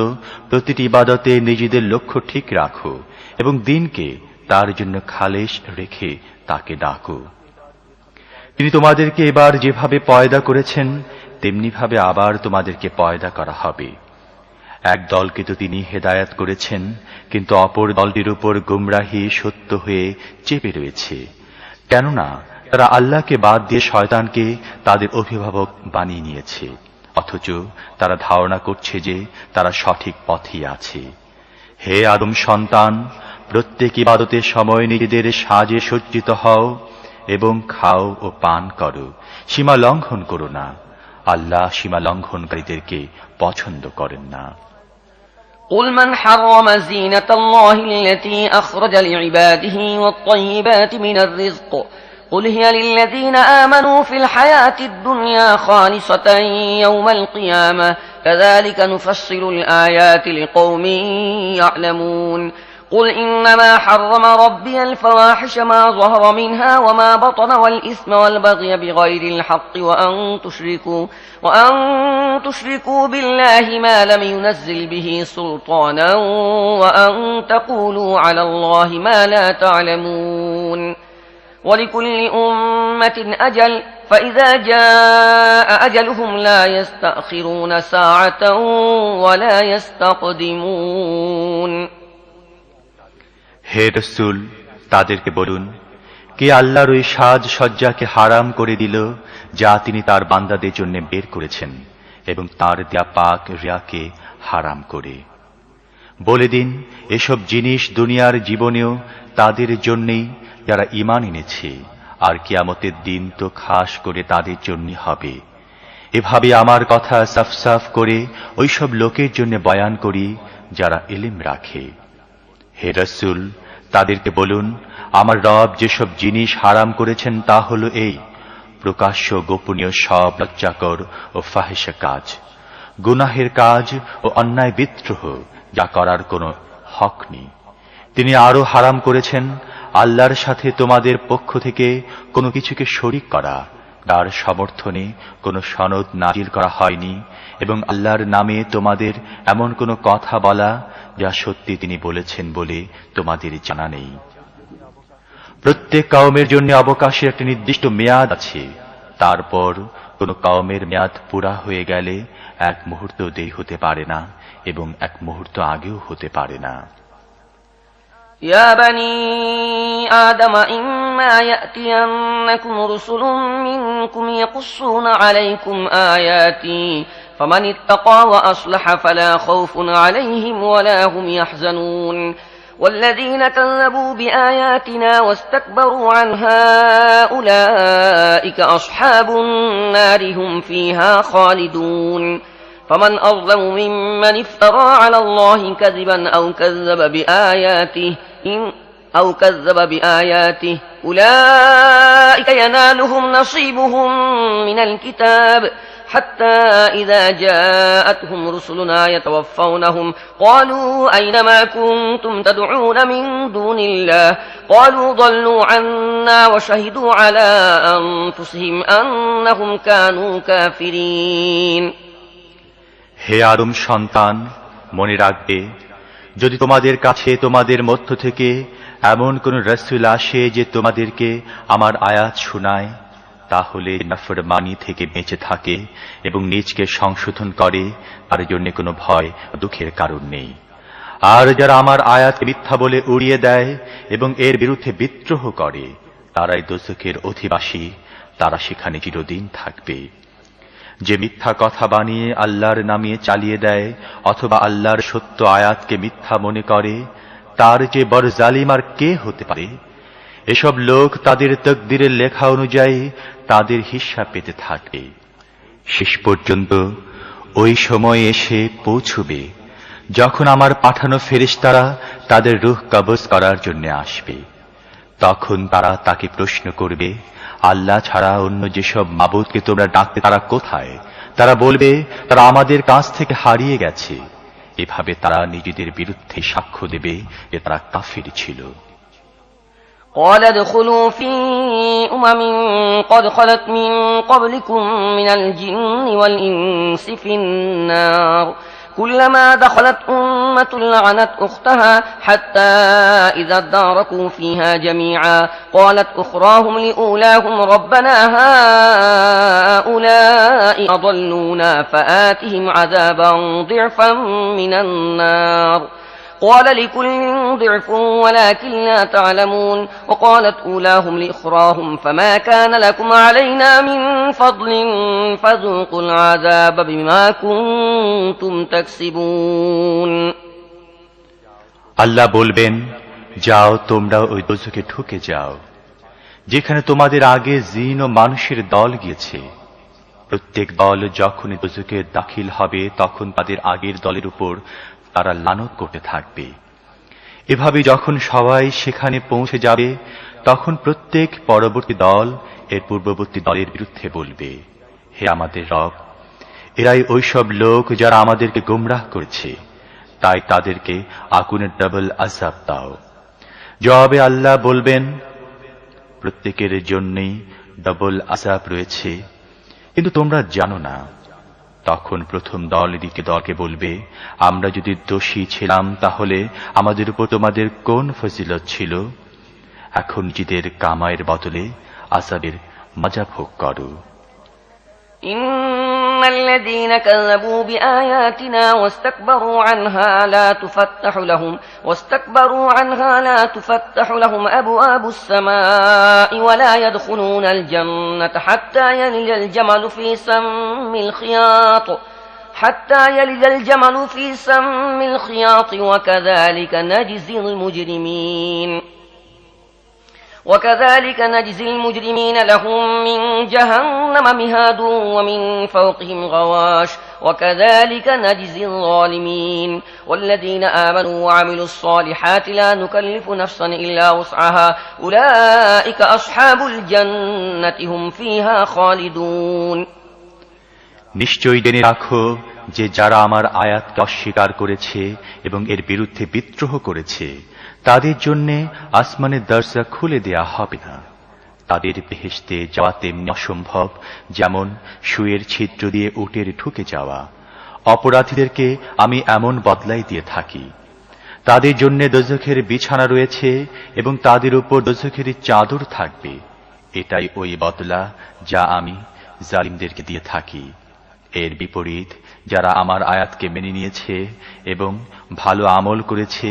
প্রতিটি ইবাদতে নিজেদের লক্ষ্য ঠিক রাখো এবং দিনকে তার জন্য খালেস রেখে তাকে ডাকো। তিনি তোমাদেরকে এবার যেভাবে পয়দা করেছেন তেমনি ভাবে আবার তোমাদেরকে পয়দা করা হবে। এক দলকে তো তিনি হেদায়েত করেছেন, কিন্তু অপর দলটির উপর গুমরাহি সত্য হয়ে চেপে রয়েছে, কেননা তারা আল্লাহকে বাদ দিয়ে শয়তানকে তাদের অভিভাবক বানিয়ে নিয়েছে, অথচ তারা ধারণা করছে যে তারা সঠিক পথেই আছে। হে আদম সন্তান, প্রত্যেক ইবাদতের সময় নিজেদের সাজে সজ্জিত হও এবং খাও ও পান করো, সীমা লঙ্ঘন করো না। আল্লাহ সীমা লঙ্ঘনকারীদেরকে পছন্দ করেন না। قل من حرم زينة الله التي أخرج لعباده والطيبات من الرزق قل هي للذين آمنوا في الحياة الدنيا خالصة يوم القيامة كذلك نفصل الآيات لقوم يعلمون قل إنما حرم ربي الفواحش ما ظهر منها وما بطن والإثم والبغي بغير الحق وأن تشركوا بالله ما لم ينزل به سلطانا وأن تقولوا على الله ما لا تعلمون ولكل أمة أجل فإذا جاء أجلهم لا يستأخرون ساعة ولا يستقدمون। হে রাসূল, তাদেরকে বলুন, কে আল্লাহর ওই সাজসজ্জাকে হারাম করে দিল যা তিনি তার বান্দাদের জন্য বের করেছেন এবং তার দেয়া পাক রিয়াকে হারাম করে? বলে দিন, এসব জিনিস দুনিয়ার জীবনেও তাদের জন্যই যারা ঈমান এনেছে, আর কিয়ামতের দিন তো খাস করে তাদের জন্য হবে। এভাবে আমার কথা সাফ সাফ করে ওইসব লোকের জন্য বয়ান করি যারা ইলম রাখে। হে রাসূল, তাদেরকে বলুন, আমার রব যেসব জিনিস হারাম করেছেন তা হলো এই: প্রকাশ্য গোপনীয় সব লজ্জাকর ও ফাহিশা কাজ, গুনাহের কাজ ও অন্যায় বিদ্রোহ যা করার কোনো হক নেই। তিনি আরো হারাম করেছেন আল্লাহর সাথে তোমাদের পক্ষ থেকে কোনো কিছুকে শরীক করা, তার সমর্থনে কোনো সনদ নাজিল করা হয়নি, এবং আল্লাহর নামে তোমাদের এমন কোনো কথা বলা যা সত্যি তিনি বলেছেন বলে তোমাদের জানা নেই। প্রত্যেক কওমের জন্য অবকাশের একটি নির্দিষ্ট মেয়াদ আছে, তারপর কোন কওমের মেয়াদ পুরা হয়ে গেলে এক মুহূর্ত দেরি হতে পারে না এবং এক মুহূর্ত আগেও হতে পারে না। يا بني آدم إما يأتينكم رسل منكم يقصون عليكم آياتي فمن اتقى وأصلح فلا خوف عليهم ولا هم يحزنون والذين كذبوا بآياتنا واستكبروا عنها أولئك أصحاب النار هم فيها خالدون فمن أظلم ممن افترى على الله كذبا أو كذب بآياته أولئك ينالهم نصيبهم من الكتاب حتى إذا جاءتهم رسلنا يتوفونهم قالوا أين ما كنتم تدعون من دون الله قالوا ضلوا عنا وشهدوا على أنفسهم أنهم كانوا كافرين। হে আদম সন্তান, মনে রাখবে, যদি তোমাদের কাছে তোমাদের মধ্য থেকে এমন কোন রাসূল আসে যে তোমাদেরকে আমার আয়াত শোনায়, তাহলে নাফরমানি থেকে বেঁচে থাকে এবং নিজকে সংশোধন করে, তার জন্য কোনো ভয় দুঃখের কারণ নেই। আর যারা আমার আয়াত মিথ্যা বলে উড়িয়ে দেয় এবং এর বিরুদ্ধে বিদ্রোহ করে, তারাই দোজখের অধিবাসী, তারা সেখানে চিরদিন থাকবে। যে মিথ্যা কথা বানিয়ে আল্লাহর নামে চালিয়ে দেয় অথবা আল্লাহর সত্য আয়াতকে মিথ্যা মনে করে, তার যে বড় জালিম আর কে হতে পারে? এসব লোক তাদের তকদিরের লেখা অনুযায়ী তাদের হিসাব পেতে থাকে। শেষ পর্যন্ত ওই সময় এসে পৌঁছবে যখন আমার পাঠানো ফেরেশতারা তাদের রূহ কবজ করার জন্য আসবে। তখন তারা তাকে প্রশ্ন করবে, আল্লাহ ছাড়া অন্য যেসব মাবুদকে তোমরা ডাকতে তারা কোথায়? তারা বলবে, তারা আমাদের কাছ থেকে হারিয়ে গেছে। এভাবে তারা নিজেদের বিরুদ্ধে সাক্ষ্য দেবে যে তারা কাফির ছিল। قال ادخلوا في أمم قد خلت من قبلكم من الجن والإنس في النار كلما دخلت أمة لعنت أختها حتى إذا اداركوا فيها جميعا قالت أخراهم لأولاهم ربنا هؤلاء أضلونا فآتهم عذابا ضعفا من النار قال لكل ضعف ولكن لا تعلمون وقالت أولاهم لإخراهم فما كان لكم علينا من فضل فذوقوا العذاب بما كنتم تكسبون। আল্লাহ বলবেন, যাও তোমরা ওই দোজখে ঢুকে যাও যেখানে তোমাদের আগে জিন ও মানুষের দল গিয়েছে। প্রত্যেক দল যখনই দোজখে দাখিল হবে তখন তাদের আগের দলের উপর তারা লানত করতে থাকবে। এভাবে যখন সবাই সেখানে পৌঁছে যাবে তখন প্রত্যেক পরবর্তী দল এর পূর্ববর্তী দলের বিরুদ্ধে বলবে, হে আমাদের রব, এরাই ওইসব লোক যারা আমাদেরকে গোমরাহ করেছে, তাই তাদেরকে আগুনের ডাবল আযাব দাও। জবাবে আল্লাহ বলবেন, প্রত্যেকের জন্যই ডাবল আযাব রয়েছে, কিন্তু তোমরা জানো না। তখন প্রথম দল দ্বিতীয় দলকে বলবে, আমরা যদি দোষী ছিলাম তাহলে আমাদের উপর তোমাদের কোন ফজিলত ছিল? এখন নিজেদের কামাইয়ের বদলে আযাবের মজা ভোগ করো। إن الذين كذبوا بآياتنا واستكبروا عنها لا تفتح لهم أبواب السماء ولا يدخلون الجنة حتى يلج الجمل في سم الخياط وكذلك نجزي المجرمين لهم من جهنم مهاد ومن فوقهم غواش وكذلك نجزي الظالمين والذين آمنوا وعملوا الصالحات لا نكلف نفسا إلا وسعها أولئك أصحاب الجنة هم فيها خالدون। নিশ্চয়ই জেনে রাখো যে যারা আমার আয়াতকে অস্বীকার করেছে এবং এর বিরুদ্ধে বিদ্রোহ করেছে তাদের জন্য আসমানের দরজা খুলে দেয়া হবে না। তাদের বেহেশতে যাওয়া তেমনি অসম্ভব যেমন সুয়ের ছিদ্র দিয়ে উটের ঢুকে যাওয়া। অপরাধীদেরকে আমি এমন বদলাই দিয়ে থাকি। তাদের জন্য দোজখের বিছানা রয়েছে এবং তাদের উপর দোজখের চাদর থাকবে। এটাই ওই বদলা যা আমি জালিমদেরকে দিয়ে থাকি। এর বিপরীত যারা আমার আয়াতকে মেনে নিয়েছে এবং ভালো আমল করেছে,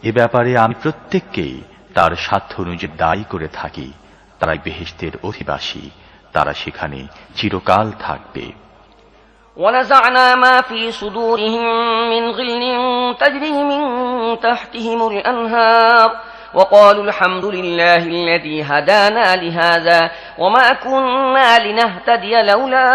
এ ব্যাপারে আমি প্রত্যেককেই তার সাধ্য অনুযায়ী দায়ী করে থাকি। তারাই বেহেশতের অধিবাসী, তারা সেখানে চিরকাল থাকবে। ونزعنا ما في صدورهم من غل تجري من تحتهم الأنهار وقالوا الحمد لله الذي هدانا لهذا وما كنا لنهتدي لولا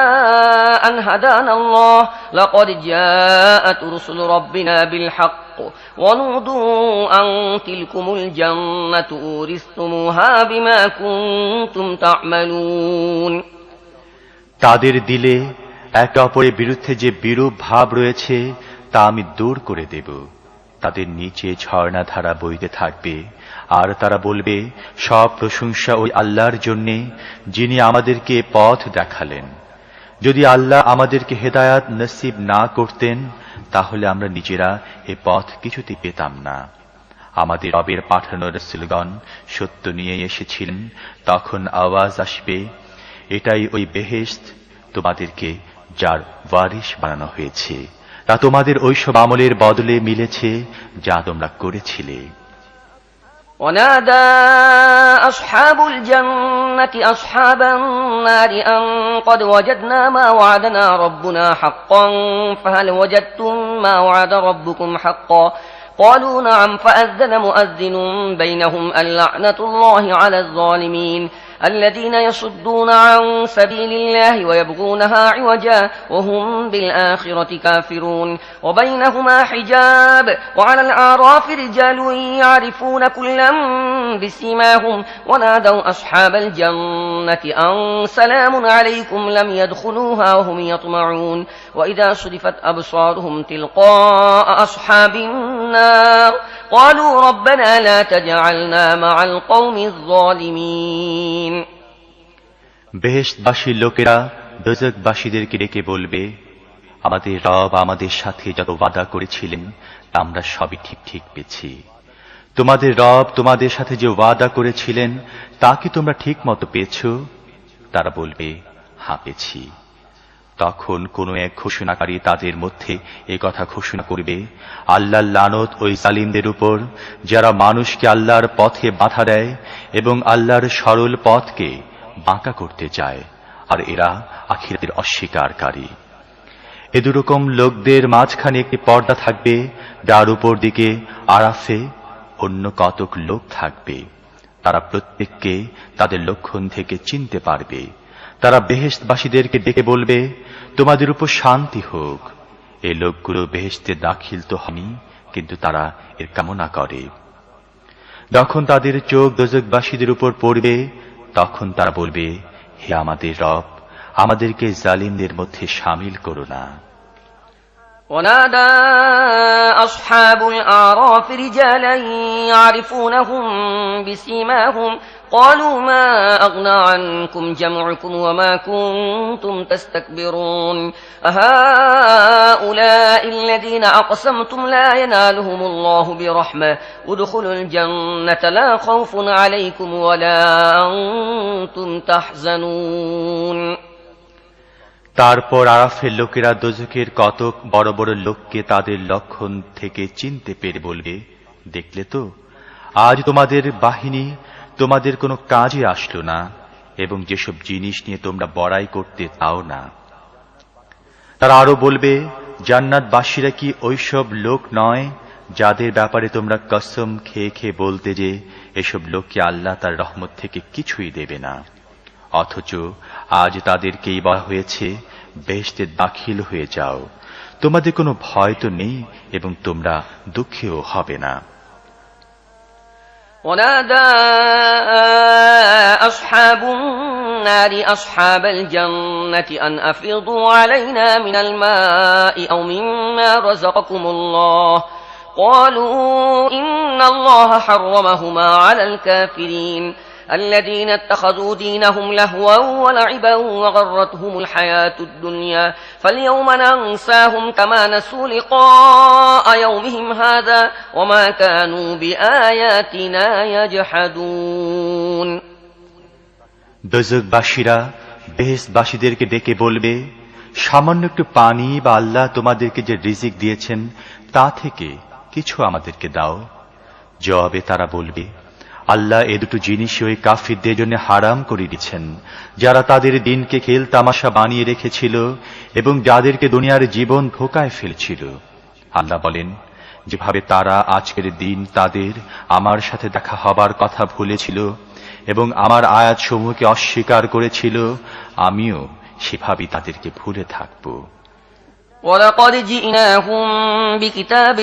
أن هدانا الله لقد جاءت رسل ربنا بالحق ونودوا أن تلكم الجنة أورثتموها بما كنتم تعملون। তাদের দিলে একে অপরের বিরুদ্ধে যে বিরূপ ভাব রয়েছে তা আমি দূর করে দেব। তাদের নিচে ঝর্ণাধারা বইতে থাকবে, আর তারা বলবে, সব প্রশংসা ওই আল্লাহর জন্যে যিনি আমাদেরকে পথ দেখালেন। যদি আল্লাহ আমাদেরকে হেদায়াত নসিব না করতেন তাহলে আমরা নিজেরা এ পথ কিছুতে পেতাম না। আমাদের রবের পাঠানো রাসূলগণ সত্য নিয়ে এসেছিলেন। তখন আওয়াজ আসবে, এটাই ওই বেহেশত তোমাদেরকে যার ওয়ারিশ বানানো হয়েছে, তা তোমাদের ওইসব আমলের বদলে মিলেছে যা তোমরা করেছিলে। ونادى أصحاب الجنة أصحاب النار أن قد وجدنا ما وعدنا ربنا حقا فهل وجدتم ما وعد ربكم حقا قالوا نعم فأذن مؤذن بينهم اللعنة الله على الظالمين الذين يصدون عن سبيل الله ويبغونها عوجا وهم بالآخرة كافرون وبينهما حجاب وعلى الأعراف رجال يعرفون كلا بسيماهم ونادوا أصحاب الجنة أن سلام عليكم لم يدخلوها وهم يطمعون وإذا صرفت أبصارهم تلقاء أصحاب النار قالوا ربنا لا تجعلنا مع القوم الظالمين। বেহেশতবাসী লোকেরা দোজখবাসীদেরকে ডেকে বলবে, আমাদের রব আমাদের সাথে যত ওয়াদা করেছিলেন তা আমরা সবই ঠিক ঠিক পেয়েছি। তোমাদের রব তোমাদের সাথে যে ওয়াদা করেছিলেন তা কি তোমরা ঠিক মতো পেয়েছ? তারা বলবে, হ্যাঁ পেয়েছি। তখন কোন এক ঘোষণাকারী তাদের মধ্যে এ কথা ঘোষণা করবে, আল্লাহর লানত ওই জালিমদের উপর যারা মানুষকে আল্লাহর পথে বাধা দেয় এবং আল্লাহর সরল পথকে বাঁকা করতে চায়, আর এরা আখিরাতের অস্বীকারী। এ দুরকম লোকদের মাঝখানে একটি পর্দা থাকবে, যার উপর দিকে আরাফে অন্য কতক লোক থাকবে। তারা প্রত্যেককে তাদের লক্ষণ থেকে চিনতে পারবে। তারা বেহেশতবাসীদেরকে ডেকে বলবে, তোমাদের উপর শান্তি হোক। এই লোকগুলো বেহেশতে দাখিল তো হয়নি, কিন্তু তারা এর কামনা করে। যখন তাদের চোখ দোজখবাসীদের উপর পড়বে তখন তারা বলবে, হে আমাদের রব, আমাদেরকে জালিমদের মধ্যে শামিল করো না। ونادى أصحاب الأعراف رجالا يعرفونهم بسيماهم قالوا ما أغنى عنكم جمعكم وما كنتم تستكبرون أهؤلاء الذين أقسمتم لا ينالهم الله برحمة ادخلوا الجنة لا خوف عليكم ولا أنتم تحزنون। তারপর আরাফের লোকেরা দোজখের কতক বড় বড় লোককে তাদের লক্ষণ থেকে চিনতে পেরে বলবে, দেখলে তো, আজ তোমাদের বাহিনী তোমাদের কোনো কাজে আসলো না এবং যেসব জিনিস নিয়ে তোমরা বড়াই করতে চাও না। তারা আরো বলবে, জান্নাতবাসীরা কি ওইসব লোক নয় যাদের ব্যাপারে তোমরা কসম খেয়ে খেয়ে বলতে যে এসব লোককে আল্লাহ তার রহমত থেকে কিছুই দেবে না, অথচ আজ তাদেরকেই বলা হয়েছে বেহেশতে দাখিল হয়ে যাও। তোমাদের কোনো ভয় তো নেই এবং তোমরা দুঃখীও হবে না। ونادى أصحاب النار أصحاب الجنة أن أفيضوا علينا من الماء أو مما رزقكم الله قالوا إن الله حرمهما على الكافرين الذين اتخذوا دينهم لهوا ولعبا وغرتهم الحياة الدنيا فاليوم ننساهم كما نسوا لقاء يومهم هذا وما كانوا بآياتنا يجحدون। দোজখবাসীরা বেহেশতবাসীদেরকে ডেকে বলবে, সামান্য একটু পানি বা আল্লাহ তোমাদেরকে যে রিজিক দিয়েছেন তা থেকে কিছু আমাদেরকে দাও। জবাবে তারা বলবে, আল্লাহ এ দুটো জিনিসই ওই কাফিরদের জন্য হারাম করে দিয়েছেন, যারা তাদের দিনকে খেল তামাশা বানিয়ে রেখেছিল এবং যাদেরকে দুনিয়ার জীবন ধোঁকায় ফেলছিল। আল্লাহ বলেন, যেভাবে তারা আজকের দিন তাদের আমার সাথে দেখা হবার কথা ভুলেছিল এবং আমার আয়াতসমূহকে অস্বীকার করেছিল, আমিও সেভাবেই তাদেরকে ভুলে থাকব। ولقد جئناهم بكتاب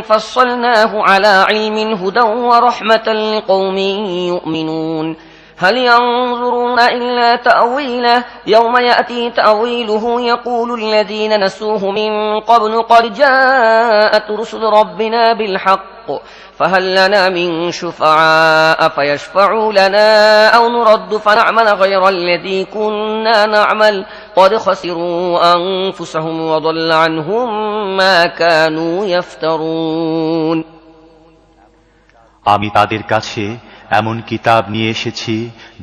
فصلناه على علم هدى ورحمة لقوم يؤمنون هل ينظرون إلا تأويله يوم يأتي تأويله يقول الذين نسوه من قبل قد جاءت رسل ربنا بالحق فهل لنا من شفعاء فيشفعوا لنا أو نرد فنعمل غير الذي كنا نعمل قد خسروا أنفسهم وضل عنهم ما كانوا يفترون আমি তাদের কাছে এমন কিতাব নিয়ে এসেছি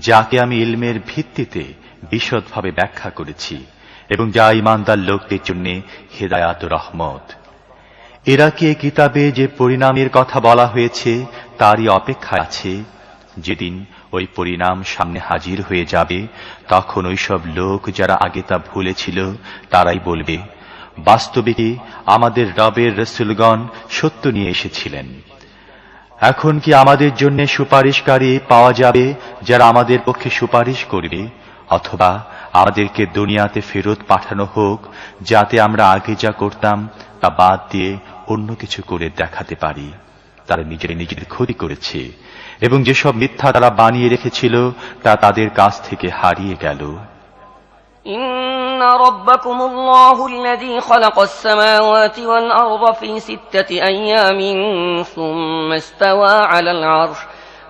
যাকে আমি ইলমের ভিত্তিতে বিশদভাবে ব্যাখ্যা করেছি এবং যা ঈমানদার লোকদের জন্য হেদায়াত ও রহমত। এরা কি এই কিতাবে যে পরিণামের কথা বলা হয়েছে তারই অপেক্ষায় আছে? যেদিন ওই পরিণাম সামনে হাজির হয়ে যাবে তখন ওইসব লোক যারা আগে তা ভুলেছিল তারাই বলবে, বাস্তবে কি আমাদের রবের রাসূলগণ সত্য নিয়ে এসেছিলেন। এখন কি আমাদের জন্য সুপারিশকারী পাওয়া যাবে যারা আমাদের পক্ষে সুপারিশ করবে, অথবা আমাদেরকে দুনিয়াতে ফেরত পাঠানো হোক যাতে আমরা আগে যা করতাম তা বাদ দিয়ে অন্য কিছু করে দেখাতে পারি। তারা নিজেদের ক্ষতি করেছে এবং যেসব মিথ্যা তারা বানিয়ে রেখেছিল তা তাদের কাছ থেকে হারিয়ে গেল। إن ربكم الله الذي خلق السماوات والأرض في 6 أيام ثم استوى على العرش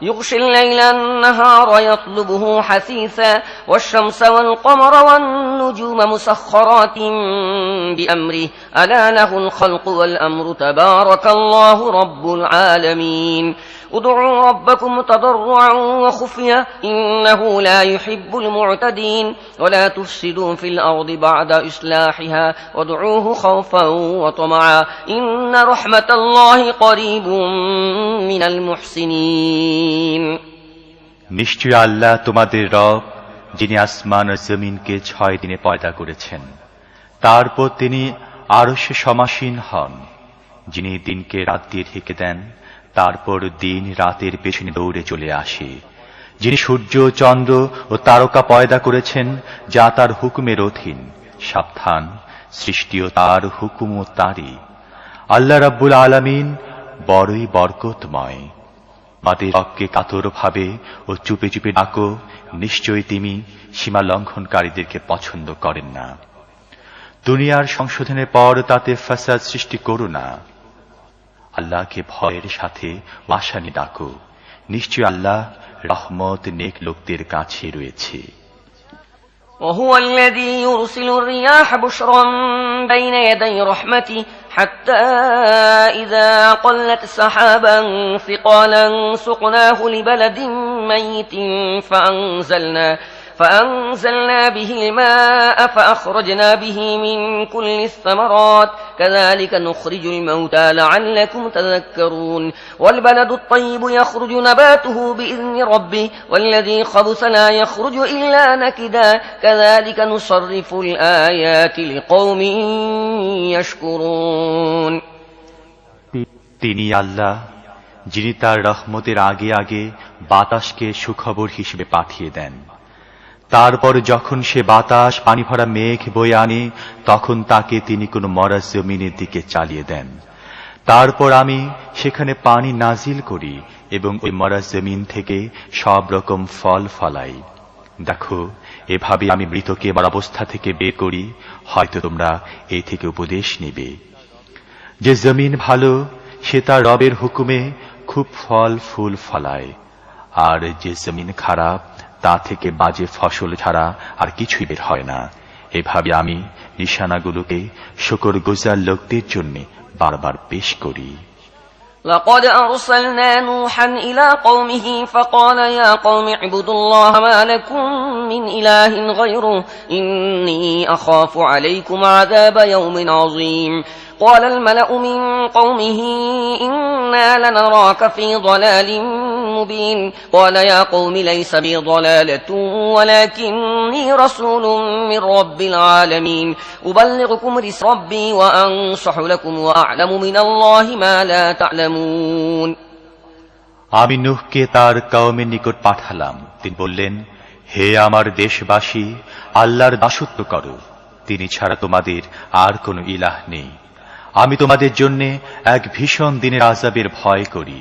يغشي الليل النهار يطلبه حثيثا والشمس والقمر والنجوم مسخرات بأمره ألا له الخلق والأمر تبارك الله رب العالمين ادعوا ربكم تضرعا وخفيا إنه لا يحب المعتدين ولا تفسدوا في الأرض بعد إصلاحها وادعوه خوفا وطمعا إن رحمة الله قريب من المحسنين নিশ্চয় আল্লাহ তোমাদের রব, যিনি আসমান ও জমিনকে 6 দিনে পয়দা করেছেন। তারপর তিনি আরশে সমাসীন হন, যিনি দিনকে রাত দিয়ে ঢেকে দেন, তারপর দিন রাতের পেছনে দৌড়ে চলে আসে, যিনি সূর্য চন্দ্র ও তারকা পয়দা করেছেন যা তার হুকুমের অধীন। সাবধান, সৃষ্টিও তার হুকুমও তারই। আল্লাহ রাব্বুল আলামিন বড়ই বরকতময়। আমাদের হককে কাতরভাবে ও চুপে চুপে ডাকো, নিশ্চয়ই তিনি সীমা লঙ্ঘনকারীদেরকে পছন্দ করেন না। দুনিয়ার সংশোধনের পর তাতে ফাসাদ সৃষ্টি করো না। আল্লাহকে ভয়ের সাথে আশা নিয়ে ডাকো, নিশ্চয় আল্লাহ রহমত নেক লোকদের কাছে রয়েছে। وهو الذي يرسل الرياح بشرا بين يدي رحمته حتى إذا قلت سحابا ثقالا سقناه لبلد ميت فأنزلنا به الماء فأخرجنا به من كل الثمرات كذلك نخرج الموتى لعلكم تذكرون والبلد الطيب يخرج نباته بإذن ربه والذي خبث لا يخرج إلا نكدا كذلك نصرف الآيات لقوم يشكرون তিনি আল্লাহ, যিনি তার রহমতের আগে আগে বাতাসকে সুখবর হিসেবে পাঠিয়ে দেন। তারপর যখন সে বাতাস পানি ভরা মেঘ বয়ে আনে তখন তাকে তিনি কোনো মরা জমিনের দিকে চালিয়ে দেন। তারপর আমি সেখানে পানি নাজিল করি এবং ওই মরা জমিন থেকে সব রকম ফল ফলাই। দেখো, এভাবে আমি মৃতকে মর অবস্থা থেকে বের করি, হয়তো তোমরা এই থেকে উপদেশ নেবে। যে জমিন ভালো সে তার রবের হুকুমে খুব ফল ফুল ফলায়, আর যে জমিন খারাপ তা থেকে বাজে ফসল ছাড়া আর কিছুই বের হয় না। এভাবে আমি নিশানাগুলোকে শুকরগুজার লোকদের জন্য বারবার পেশ করি। لقد أرسلنا نوحا إلى قومه فقال يا قوم اعبدوا الله ما لكم من إله غيره إني أخاف عليكم عذاب يوم عظيم قال الملأ من قومه إنا لنراك في ضلال مبين قال يا قوم ليس بي ضلالة ولكني رسول من رب العالمين أبلغكم رسالة ربي وأنصح لكم وأعلم من الله ما لا تعلمون আমি নূহকে তার কওমের নিকট পাঠালাম। তিনি বললেন, হে আমার দেশবাসী, আল্লাহর দাসত্ব করো, তিনি ছাড়া তোমাদের আর কোনো ইলাহ নেই। আমি তোমাদের জন্য এক ভীষণ দিনের আযাবের ভয় করি।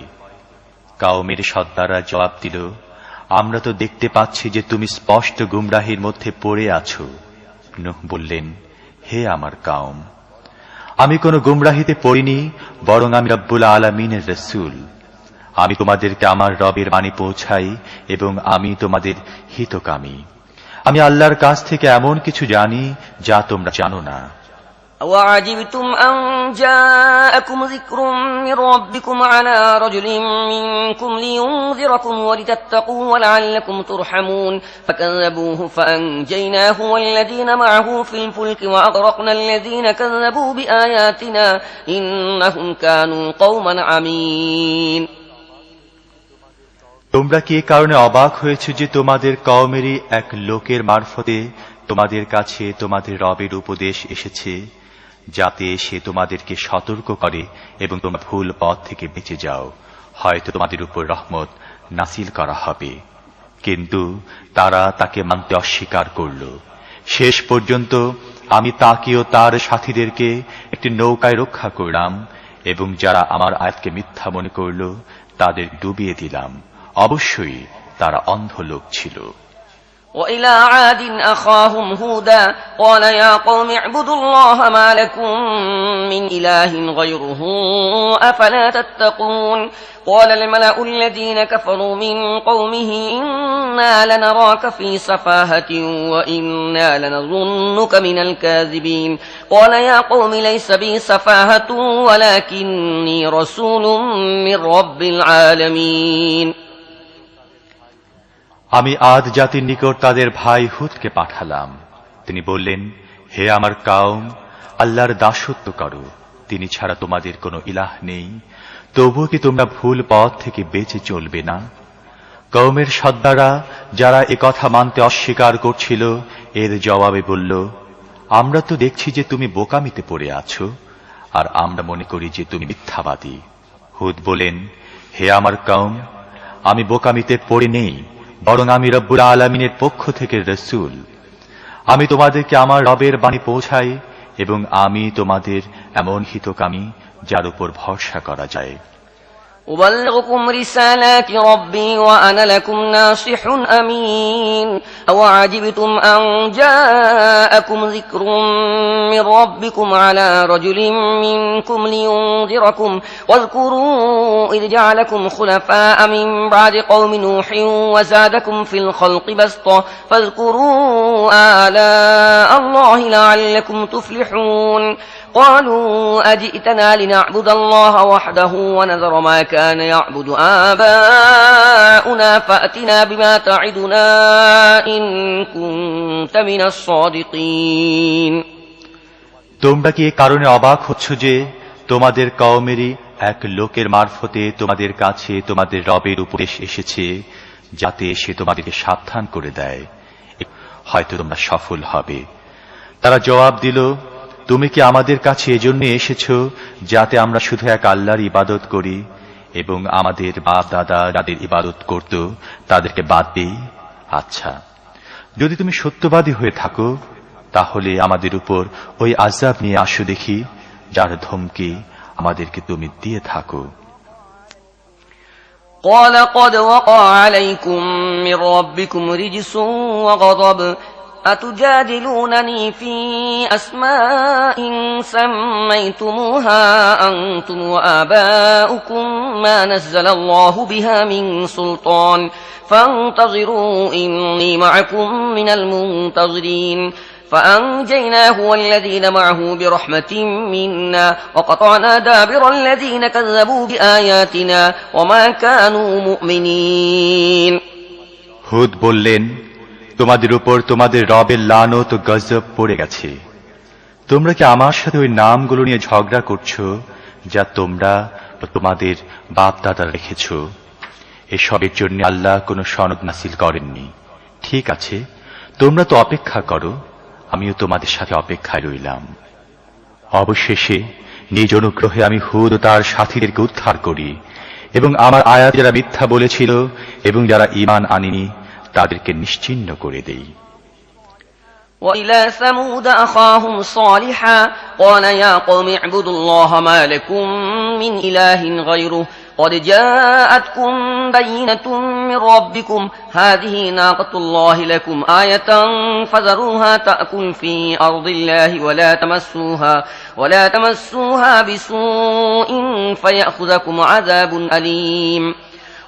কওমের সর্দাররা জবাব দিল, আমরা তো দেখতে পাচ্ছি যে তুমি স্পষ্ট গুমরাহির মধ্যে পড়ে আছো। নূহ বললেন, হে আমার কওম, আমি কোনো গুমরাহিতে পড়িনি, বরং আমি রব্বুল আলামিনের রাসূল। আমি তোমাদেরকে আমার রবের বাণী পৌঁছাই এবং আমি তোমাদের হিতকামী। আমি আল্লাহর কাছ থেকে এমন কিছু জানি যা তোমরা জানো না। وعجبتم أن جاءكم ذكر من ربكم على رجل منكم لينذركم ولتتقوا ولعلكم ترحمون فكذبوه فأنجيناه والذين معه في الفلك وأغرقنا الذين كذبوا بآياتنا إنهم كانوا قوما عمين তোমরা কি এ কারণে অবাক হয়েছে যে তোমাদের কওমেরই এক লোকের মারফতে তোমাদের কাছে তোমাদের রবের উপদেশ এসেছে, যাতে সে তোমাদেরকে সতর্ক করে এবং তোমরা ভুল পথ থেকে বেঁচে যাও, হয়তো তোমাদের উপর রহমত নাসিল করা হবে। কিন্তু তারা তাকে মানতে অস্বীকার করল। শেষ পর্যন্ত আমি তাকে ও তার সাথীদেরকে একটি নৌকায় রক্ষা করলাম এবং যারা আমার আয়াতকে মিথ্যা মনে করল তাদের ডুবিয়ে দিলাম। অবশ্যই তারা অন্ধ লোক ছিল। وإلى عاد أخاهم هودا قال يا قوم اعبدوا الله ما لكم من إله غيره أفلا تتقون قال الملأ الذين كفروا من قومه إنا لنراك في سفاهة وإنا لنظنك من الكاذبين قال يا قوم ليس بي سفاهة ولكني رسول من رب العالمين আমি আদ জাতির নিকট তাদের ভাই হুদকে পাঠালাম। তিনি বললেন, হে আমার কওম, আল্লাহর দাসত্ব করো, তিনি ছাড়া তোমাদের কোনো ইলাহ নেই। তবুও কি তোমরা ভুল পথ থেকে বেঁচে চলবে না? কওমের সর্দাররা যারা এ কথা মানতে অস্বীকার করছিল এর জবাবে বলল, আমরা তো দেখছি যে তুমি বোকামিতে পড়ে আছো, আর আমরা মনে করি যে তুমি মিথ্যাবাদী। হুদ বলেন, হে আমার কওম, আমি বোকামিতে পড়ে নেই, বরং আমি রব্বুল আলামিনের পক্ষ থেকে রাসূল। আমি তোমাদেরকে আমার রবের বাণী পৌঁছাই এবং আমি তোমাদের এমন হিতকামী যার উপর ভরসা করা যায়। أبلغكم رسالات ربي وأنا لكم ناصح أمين أوعجبتم أن جاءكم ذكر من ربكم على رجل منكم لينذركم واذكروا إذ جعلكم خلفاء من بعد قوم نوح وزادكم في الخلق بسطة فاذكروا آلاء الله لعلكم تفلحون قالوا أجئتنا لنعبد الله وحده ونذر ما كان يعبد آباؤنا فأتنا بما تعدنا إن كنت من الصادقين তোমরা কি এ কারণে অবাক হচ্ছ যে তোমাদের কওমেরই এক লোকের মারফতে তোমাদের কাছে তোমাদের রবের উপদেশ এসেছে, যাতে সে তোমাদেরকে সাবধান করে দেয়, হয়তো তোমরা সফল হবে। তারা জবাব দিল, তুমি কি আমাদের কাছে এজন্য এসেছো যাতে আমরা শুধু এক আল্লাহর ইবাদত করি এবং আমাদের বাপ দাদা যাদের ইবাদত করত তাদেরকে বাদ দেই? আচ্ছা, যদি তুমি সত্যবাদী হয়ে থাকো তাহলে আমাদের উপর ওই আযাব নিয়ে আসো দেখি, যার ধমকি আমাদেরকে তুমি দিয়ে থাকো। قال قد وقع عليكم من ربكم رجس وغضب أتجادلونني في أسماء سميتموها أنتم وآباؤكم ما نزل الله بها من سلطان فانتظروا إني معكم من المنتظرين فأنجيناه والذين معه برحمة منا وقطعنا دابر الذين كذبوا بآياتنا وما كانوا مؤمنين হুদ বললেন, তোমাদের উপর তোমাদের রবের লানত ও গজব পড়ে গেছে। তোমরা কি আমার সাথে ওই নামগুলো নিয়ে ঝগড়া করছো যা তোমরা ও তোমাদের বাপ দাদা রেখেছ? এসবের জন্য আল্লাহ কোনো সনদ নাসিল করেননি। ঠিক আছে, তোমরা তো অপেক্ষা করো, আমিও তোমাদের সাথে অপেক্ষায় রইলাম। অবশেষে নিজ অনুগ্রহে আমি হুদ ও তার সাথীদেরকে উদ্ধার করি এবং আমার আয়াত যারা মিথ্যা বলেছিল এবং যারা ঈমান আনেনি তাদেরকে নিশ্চিহ্ন করে দেই। وإلى ثمود أخاهم صالحا قال يا قوم اعبدوا الله ما لكم من إله غيره قد جاءتكم بينة من ربكم هذه ناقة الله لكم آية فذروها تأكل في أرض الله ولا تمسوها بسوء فيأخذكم عذاب أليم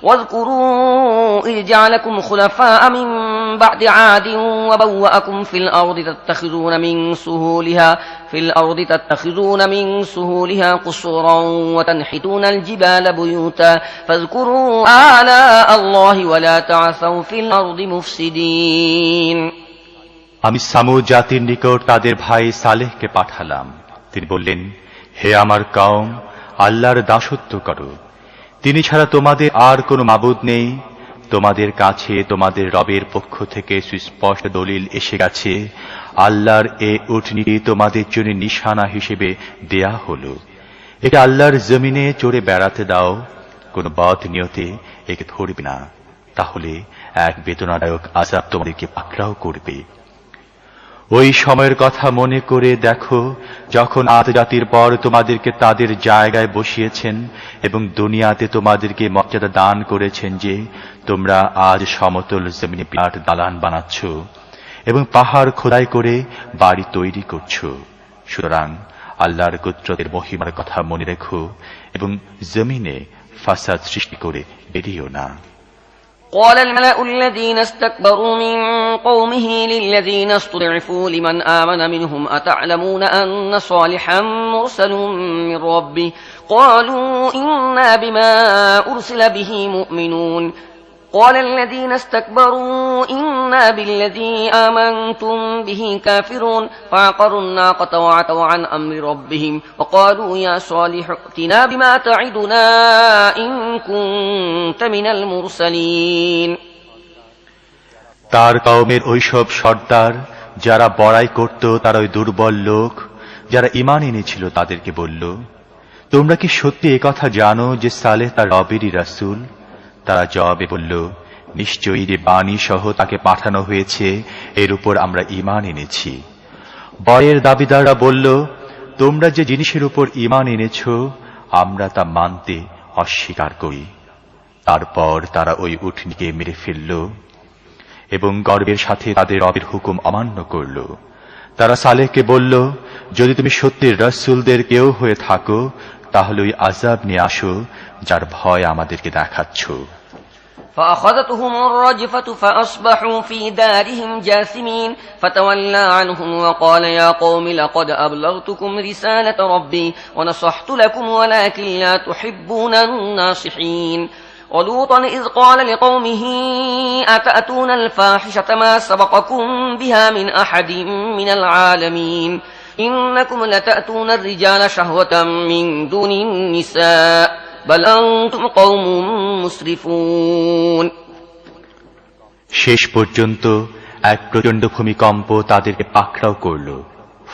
واذكروا إذ جعلكم خلفاء من بعد عاد وبوأكم في الأرض تتخذون من سهولها قصورا وتنحتون الجبال بيوتا فاذكروا آلاء الله ولا تعثوا في الأرض مفسدين আমি সামুদ জাতির নিকট তাদের ভাই সালেহকে পাঠালাম। তিনি বললেন, হে আমার কওম, আল্লাহর দাসত্ব করো, তিনি ছাড়া তোমাদের আর কোনো মাবুদ নেই। তোমাদের কাছে তোমাদের রবের পক্ষ থেকে সুস্পষ্ট দলিল এসে গেছে। আল্লাহর এ উটনীটি তোমাদের জন্য নিশানা হিসেবে দেয়া হলো। একে আল্লাহর জমিনে চড়ে বেড়াতে দাও, কোনো বদ নিয়তে একে ধরবে না, তাহলে এক বেদনাদায়ক আযাব তোমাদেরকে পাকড়াও করবে। ওই সময়ের কথা মনে করে দেখো, যখন আদ জাতির পর তোমাদেরকে তাদের জায়গায় বসিয়েছেন এবং দুনিয়াতে তোমাদেরকে মর্যাদা দান করেছেন যে তোমরা আজ সমতল জমিনে বিরাট দালান বানাচ্ছ এবং পাহাড় খোদাই করে বাড়ি তৈরি করছো। সুতরাং আল্লাহর কুদরতের মহিমার কথা মনে রেখো এবং জমিনে ফাসাদ সৃষ্টি করে বেরিও না। قال الملأ الذين استكبروا من قومه للذين استضعفوا لمن آمن منهم أتعلمون أن صالحا مرسل من ربه قالوا إنا بما أرسل به مؤمنون قال الذين استكبروا إنا بالذي آمنتم به كافرون فعقروا الناقة وعتوا عن أمر ربهم وقالوا يا صالح ائتنا بما تعدنا إن كنت من المرسلين তার কওমের ওইসব সর্দার যারা বড়াই করত, তারা ওই দুর্বল লোক যারা ঈমান এনেছিল তাদেরকে বলল, তোমরা কি সত্যি একথা জানো যে সালেহ তার রবেরই রাসূল? তারা জবাবে বলল, নিশ্চয়ই যে বাণী সহ তাকে পাঠানো হয়েছে এর উপর আমরা ঈমান এনেছি। বরের দাবিদাররা বলল, তোমরা যে জিনিসের উপর ঈমান এনেছ আমরা তা মানতে অস্বীকার করি। তারপর তারা ওই উটনীকে মেরে ফেলল এবং গর্বের সাথে তাদের রবের হুকুম অমান্য করল। তারা সালেহকে বলল, যদি তুমি সত্যির রাসূলদের কেউ হয়ে থাকো তাহলে ওই আযাব নিয়ে আসো যার ভয় আমাদেরকে দেখাচ্ছ। فأخذتهم الرجفة فأصبحوا في دارهم جاثمين فتولى عنهم وقال يا قوم لقد أبلغتكم رسالة ربي ونصحت لكم ولكن لا تحبون الناصحين ولوطا إذ قال لقومه أتأتون الفاحشة ما سبقكم بها من أحد من العالمين إنكم لتأتون الرجال شهوة من دون النساء بل أنتم قوم مسرفون শেষ পর্যন্ত এক প্রচণ্ড ভূমিকম্প তাদেরকে পাকড়াও করল।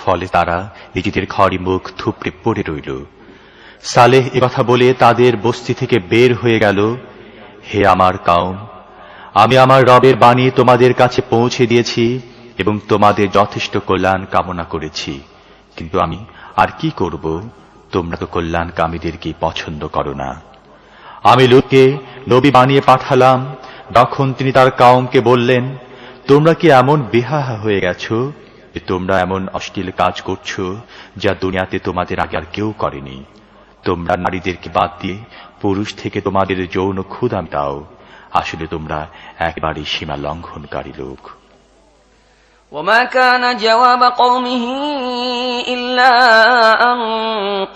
ফলে তারা নিজেদের ঘরে মুখ থুবড়ে পড়ে রইল। সালেহ একথা বলে তাদের বস্তি থেকে বের হয়ে গেল। হে আমার কওম, আমি আমার রবের বাণী তোমাদের কাছে পৌঁছে দিয়েছি এবং তোমাদের যথেষ্ট কল্যাণ কামনা করেছি, কিন্তু আমি আর কি করব? তোমরা তো কল্যাণকামীদেরকে পছন্দ করো না। আমি লূতকে নবী বানিয়ে পাঠালাম, তখন তিনি তার কওমকে বললেন, তোমরা কি এমন বেহায়া হয়ে গেছো যে তোমরা এমন অশ্লীল কাজ করছো যা দুনিয়াতে তোমাদের আগে আর কেউ করেনি? তোমরা নারীদেরকে বাদ দিয়ে পুরুষ থেকে তোমাদের যৌন ক্ষুধা মেটাও। আসলে তোমরা একেবারেই সীমা লঙ্ঘনকারী লোক। وما كان جواب قومه إلا أن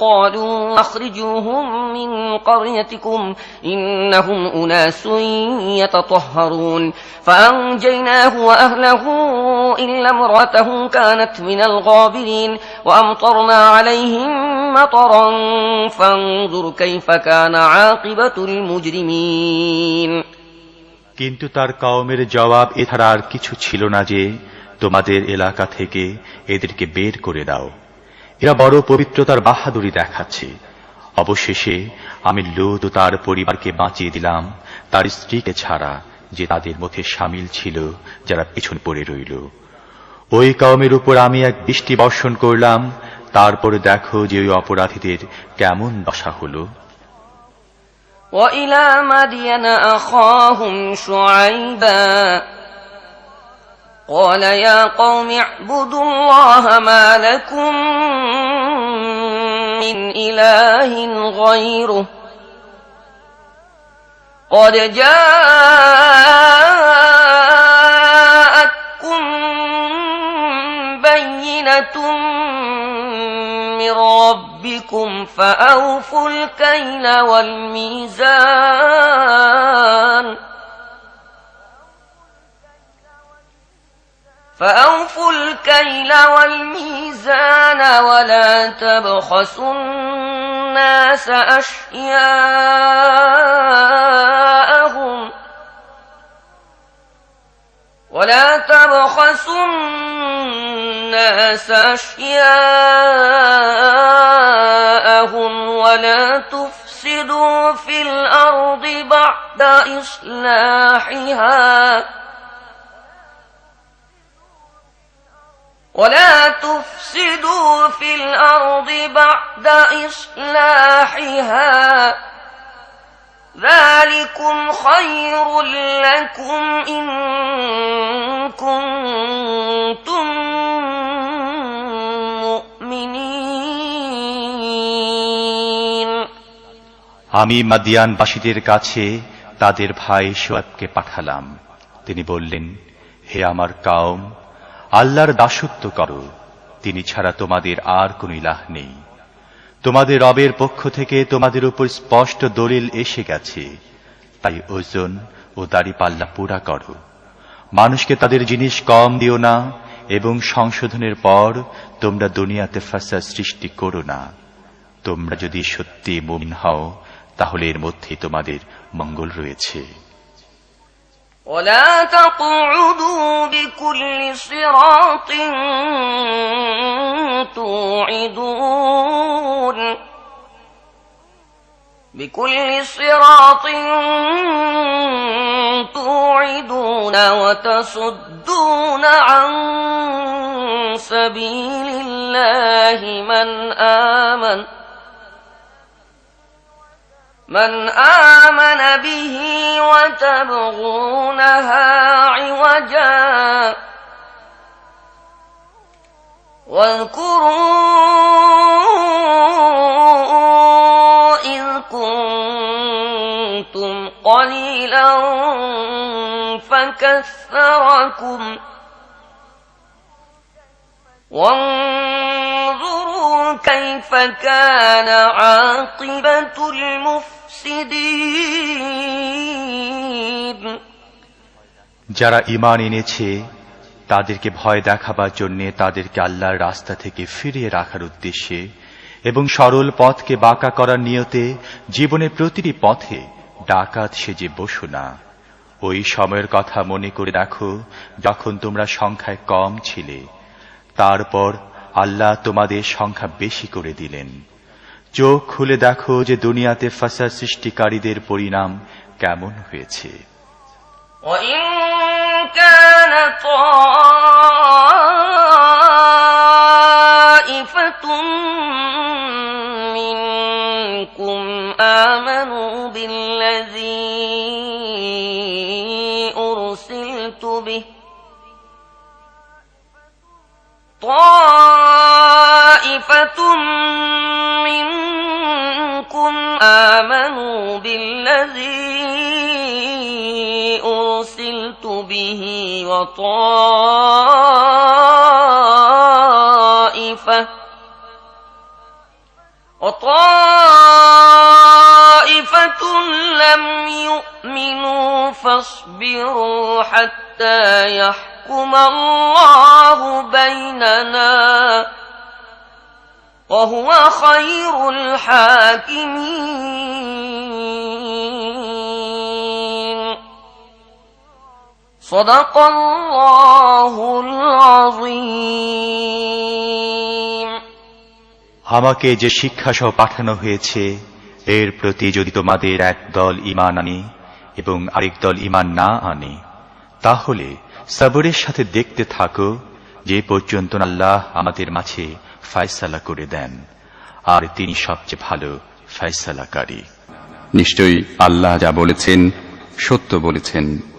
قالوا أخرجوهم من قريتكم إنهم أناس يتطهرون فأنجيناه وأهله إلا امرأته كانت من الغابرين وأمطرنا عليهم مطرا فانظر كيف كان عاقبة المجرمين। কিন্তু তার কওমের জবাব এছাড়া আর কিছু ছিল না যে তোমাদের এলাকা থেকে এদেরকে বের করে দাও, এরা বড় পবিত্রতার বাহাদুরি দেখাচ্ছে। অবশেষে আমি লূত ও তার পরিবারকে বাঁচিয়ে দিলাম, তার স্ত্রীকে ছাড়া, যে তাদের মধ্যে শামিল ছিল যারা পিছন পড়ে রইল। ওই কওমের উপর আমি এক বৃষ্টি বর্ষণ করলাম, তারপরে দেখো যে ওই অপরাধীদের কেমন দশা হলো। وإلى مدين أخاهم شعيبا قال يا قوم اعبدوا الله ما لكم من إله غيره قد جاءتكم بينة من ربكم فأوفوا الكيل والميزان ولا تبخسوا الناس أشياءهم ولا تفسدوا في الأرض بعد إصلاحها ذلكم خير لكم إن كنتم مؤمنين। আমি মাদিয়ানবাসীদের কাছে তাদের ভাই শুআয়বকে পাঠালাম। তিনি বললেন, হে আমার কওম, আল্লাহর দাসত্ব করো, তিনি ছাড়া তোমাদের আর কোন ইলাহ নেই। তোমাদের রবের পক্ষ থেকে তোমাদের উপর স্পষ্ট দলিল এসে গেছে, তাই ওজন ও দাড়িপাল্লা পুরা করো। মানুষকে তাদের জিনিস কম দিও না এবং সংশোধনের পর তোমরা দুনিয়াতে ফাসাদ সৃষ্টি করো না। তোমরা যদি সত্যি মুমিন হও তাহলে এর মধ্যে তোমাদের মঙ্গল রয়েছে। ولا تقعدوا بكل صراط توعدون وتصدون عن سبيل الله من آمن به وتبغونها عوجا واذكروا إذ كنتم قليلا فكثركم وانظروا كيف كان عاقبة المفسدين। যারা ঈমান এনেছে তাদেরকে ভয় দেখাবার জন্য তাদেরকে আল্লাহর রাস্তা থেকে ফিরিয়ে রাখার উদ্দেশ্যে এবং সরল পথকে বাঁকা করার নিয়তে জীবনের প্রতিটি পথে ডাকাত সেজে বসো না। ওই সময়ের কথা মনে করে দেখো যখন তোমরা সংখ্যায় কম ছিলে, তারপর আল্লাহ তোমাদের সংখ্যা বেশি করে দিলেন। চোখ খুলে দেখো যে দুনিয়াতে ফাসাদ সৃষ্টিকারীদের পরিণাম কেমন হয়েছে। وَإِن كَانَ طَائِفَةٌ مِّنكُمْ آمَنُوا بِالَّذِي أُرْسِلْتُ بِهِ وطائفة فاصبروا حتى يحكم الله بيننا وهو خير الحاكمين صدق الله العظيم আমাকে যে শিক্ষা সহ পাঠানো হয়েছে এর প্রতি যদি তোমাদের একদল ঈমান আনে এবং আরেক দল ঈমান না আনে তাহলে সবরের সাথে দেখতে থাকো যে পর্যন্ত আল্লাহ আমাদের মাঝে ফয়সালা করে দেন আর তিনি সবচেয়ে ভালো ফয়সালাকারী। নিশ্চয়ই আল্লাহ যা বলেছেন সত্য বলেছেন।